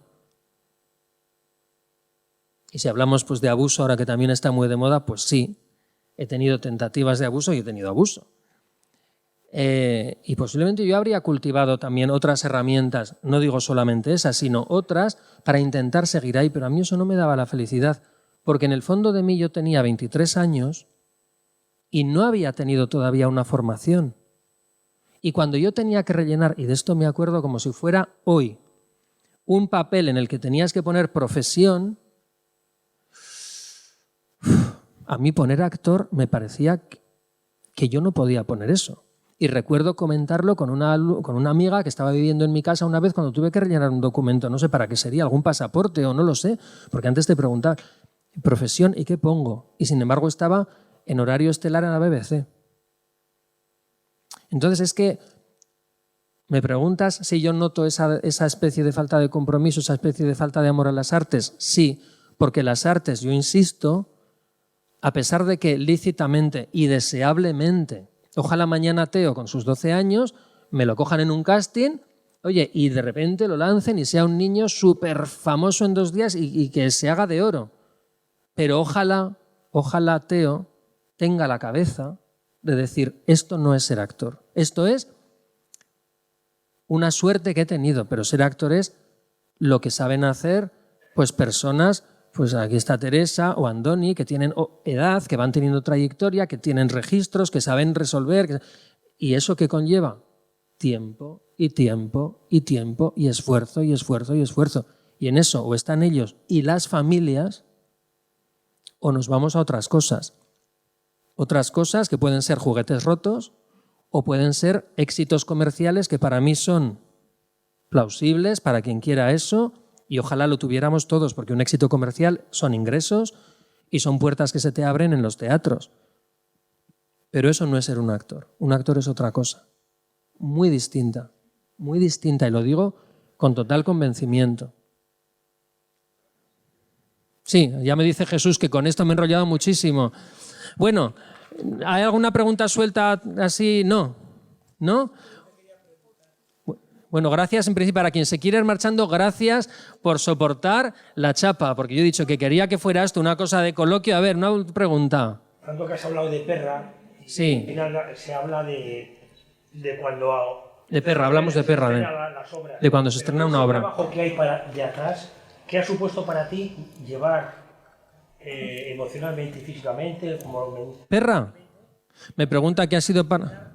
Y si hablamos pues, de abuso, ahora que también está muy de moda, pues sí, he tenido tentativas de abuso y he tenido abuso. Y posiblemente yo habría cultivado también otras herramientas, no digo solamente esas, sino otras para intentar seguir ahí, pero a mí eso no me daba la felicidad, porque en el fondo de mí yo tenía 23 años y no había tenido todavía una formación. Y cuando yo tenía que rellenar, y de esto me acuerdo como si fuera hoy, un papel en el que tenías que poner profesión, a mí poner actor me parecía que yo no podía poner eso. Y recuerdo comentarlo con una amiga que estaba viviendo en mi casa una vez cuando tuve que rellenar un documento, no sé para qué sería, algún pasaporte o no lo sé, porque antes te preguntaba, profesión y qué pongo. Y sin embargo estaba en horario estelar en la BBC. Entonces es que me preguntas si yo noto esa especie de falta de compromiso, esa especie de falta de amor a las artes. Sí, porque las artes, yo insisto, a pesar de que lícitamente y deseablemente, ojalá mañana Teo con sus 12 años me lo cojan en un casting, oye, y de repente lo lancen y sea un niño súper famoso en 2 días y que se haga de oro. Pero ojalá Teo tenga la cabeza de decir, esto no es ser actor, esto es una suerte que he tenido, pero ser actor es lo que saben hacer pues personas, pues aquí está Teresa o Andoni, que tienen edad, que van teniendo trayectoria, que tienen registros, que saben resolver. ¿Y eso qué conlleva? Tiempo y tiempo y tiempo y esfuerzo y esfuerzo y esfuerzo. Y en eso o están ellos y las familias o nos vamos a otras cosas. Otras cosas que pueden ser juguetes rotos o pueden ser éxitos comerciales que para mí son plausibles para quien quiera eso y ojalá lo tuviéramos todos porque un éxito comercial son ingresos y son puertas que se te abren en los teatros. Pero eso no es ser un actor. Un actor es otra cosa. Muy distinta y lo digo con total convencimiento. Sí, ya me dice Jesús que con esto me he enrollado muchísimo. Bueno, ¿hay alguna pregunta suelta así? No. ¿No? Bueno, gracias en principio para quien se quiere ir marchando, gracias por soportar la chapa, porque yo he dicho que quería que fuera esto una cosa de coloquio. A ver, una pregunta. Tanto que has hablado de Perra, sí. Al final se habla de cuando... De Perra, hablamos de Perra, de cuando se estrena una obra. ¿El trabajo que hay de atrás, qué ha supuesto para ti llevar emocionalmente y físicamente? ¿Perra? Me pregunta qué ha sido para...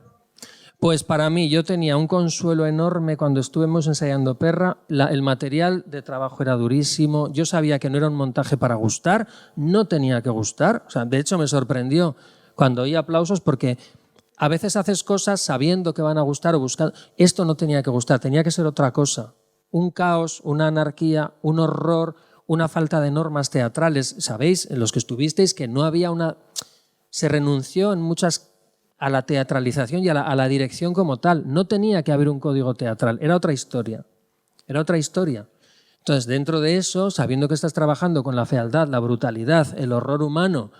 Pues para mí, yo tenía un consuelo enorme cuando estuvimos ensayando Perra. El material de trabajo era durísimo. Yo sabía que no era un montaje para gustar, no tenía que gustar. O sea, de hecho, me sorprendió cuando oí aplausos porque a veces haces cosas sabiendo que van a gustar o buscando. Esto no tenía que gustar, tenía que ser otra cosa. Un caos, una anarquía, un horror, una falta de normas teatrales. Sabéis, en los que estuvisteis, que no había una... Se renunció en muchas a la teatralización y a la dirección como tal. No tenía que haber un código teatral, era otra historia. Era otra historia. Entonces, dentro de eso, sabiendo que estás trabajando con la fealdad, la brutalidad, el horror humano,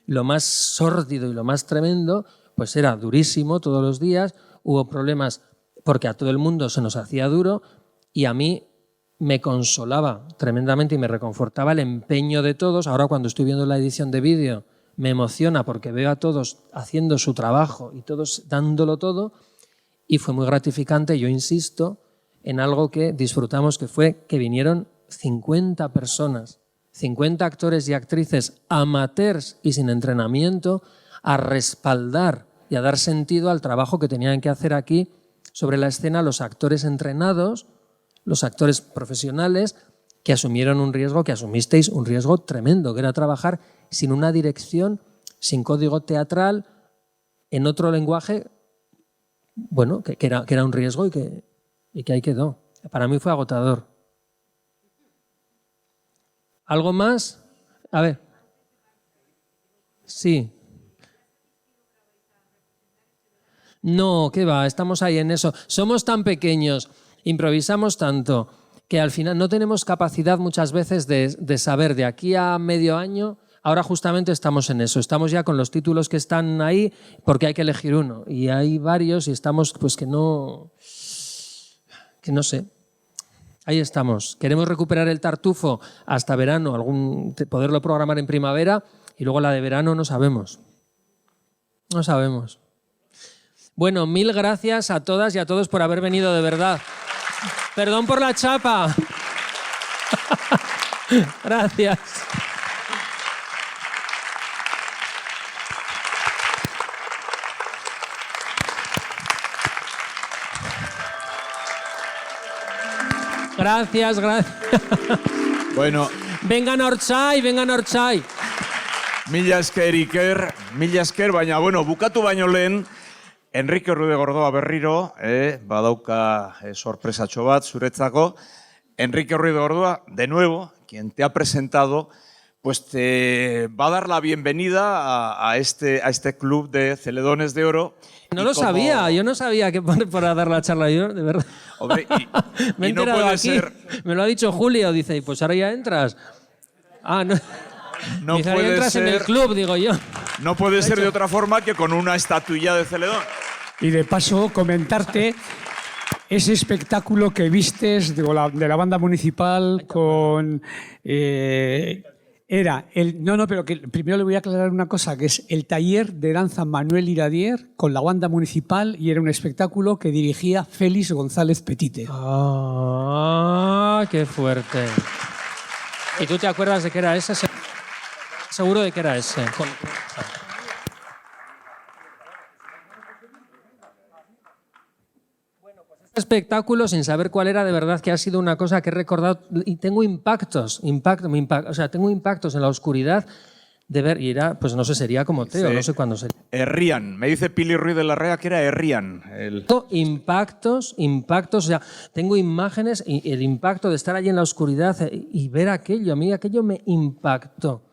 lo más sórdido y lo más tremendo, pues era durísimo todos los días, hubo problemas porque a todo el mundo se nos hacía duro y a mí me consolaba tremendamente y me reconfortaba el empeño de todos. Ahora cuando estoy viendo la edición de vídeo, me emociona porque veo a todos haciendo su trabajo y todos dándolo todo y fue muy gratificante. Yo insisto en algo que disfrutamos, que fue que vinieron 50 personas, 50 actores y actrices amateurs y sin entrenamiento a respaldar y a dar sentido al trabajo que tenían que hacer aquí sobre la escena los actores entrenados, los actores profesionales que asumieron un riesgo, que asumisteis un riesgo tremendo, que era trabajar sin una dirección, sin código teatral, en otro lenguaje, bueno, que era un riesgo y que ahí quedó. Para mí fue agotador. ¿Algo más? A ver. Sí. No, ¿qué va? Estamos ahí en eso. Somos tan pequeños, improvisamos tanto, que al final no tenemos capacidad muchas veces de saber de aquí a medio año. Ahora justamente estamos en eso, estamos ya con los títulos que están ahí porque hay que elegir uno y hay varios y estamos pues que no sé. Ahí estamos. Queremos recuperar el Tartufo hasta verano, poderlo programar en primavera y luego la de verano no sabemos. No sabemos. Bueno, mil gracias a todas y a todos por haber venido de verdad. Perdón por la chapa. Gracias. Gracias. Bueno. Vengan a Ortzai. Mila esker, baina, bueno, bukatu baino lehen, Enrique Ruidegordoa berriro, badauka sorpresatxo bat zuretzako. Enrique Ruidegordoa, de nuevo, quien te ha presentado, pues te va a dar la bienvenida a este club de Celedones de Oro. No lo sabía, yo no sabía que para dar la charla yo, de verdad. Hombre, me he no enterado puede aquí, ser, me lo ha dicho Julio, dice, y pues ahora ya entras. Ah, no. no Dice, ahora puede entras en el ser, club, digo yo. no puede ser de otra forma que con una estatuilla de Celedón. Y de paso comentarte ese espectáculo que vistes de la banda municipal con... pero que primero le voy a aclarar una cosa, que es el taller de danza Manuel Iradier con la banda municipal, y era un espectáculo que dirigía Félix González Petite. ¡Ah, qué fuerte! ¿Y tú te acuerdas de que era ese? Seguro de que era ese. Espectáculo sin saber cuál era, de verdad que ha sido una cosa que he recordado y tengo impactos en la oscuridad de ver, y era, pues no sé, sería como Teo, no sé cuándo sería. Herrían, me dice Pili Ruiz de la Rea que era Herrían. Impactos, o sea, tengo imágenes y el impacto de estar allí en la oscuridad y ver aquello, a mí aquello me impactó.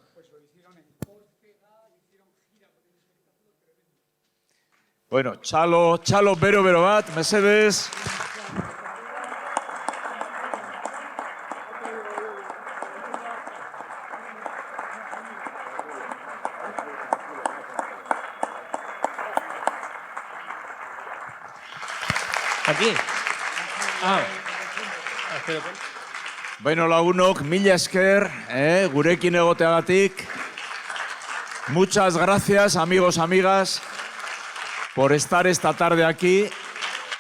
Bueno, Chalo, bero bat, mesedes. Aquí. Bueno, lagunok, mila esker, gurekin egoteagatik. Muchas gracias, amigos, amigas, por estar esta tarde aquí,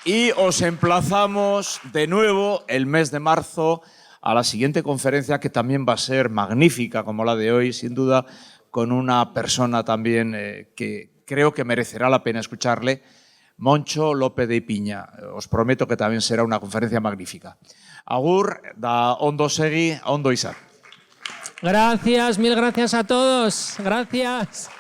y os emplazamos de nuevo el mes de marzo a la siguiente conferencia, que también va a ser magnífica como la de hoy, sin duda, con una persona también que creo que merecerá la pena escucharle, Moncho López de Ipiña. Os prometo que también será una conferencia magnífica. Agur, da ondo segi, ondo izan. Gracias, mil gracias a todos. Gracias.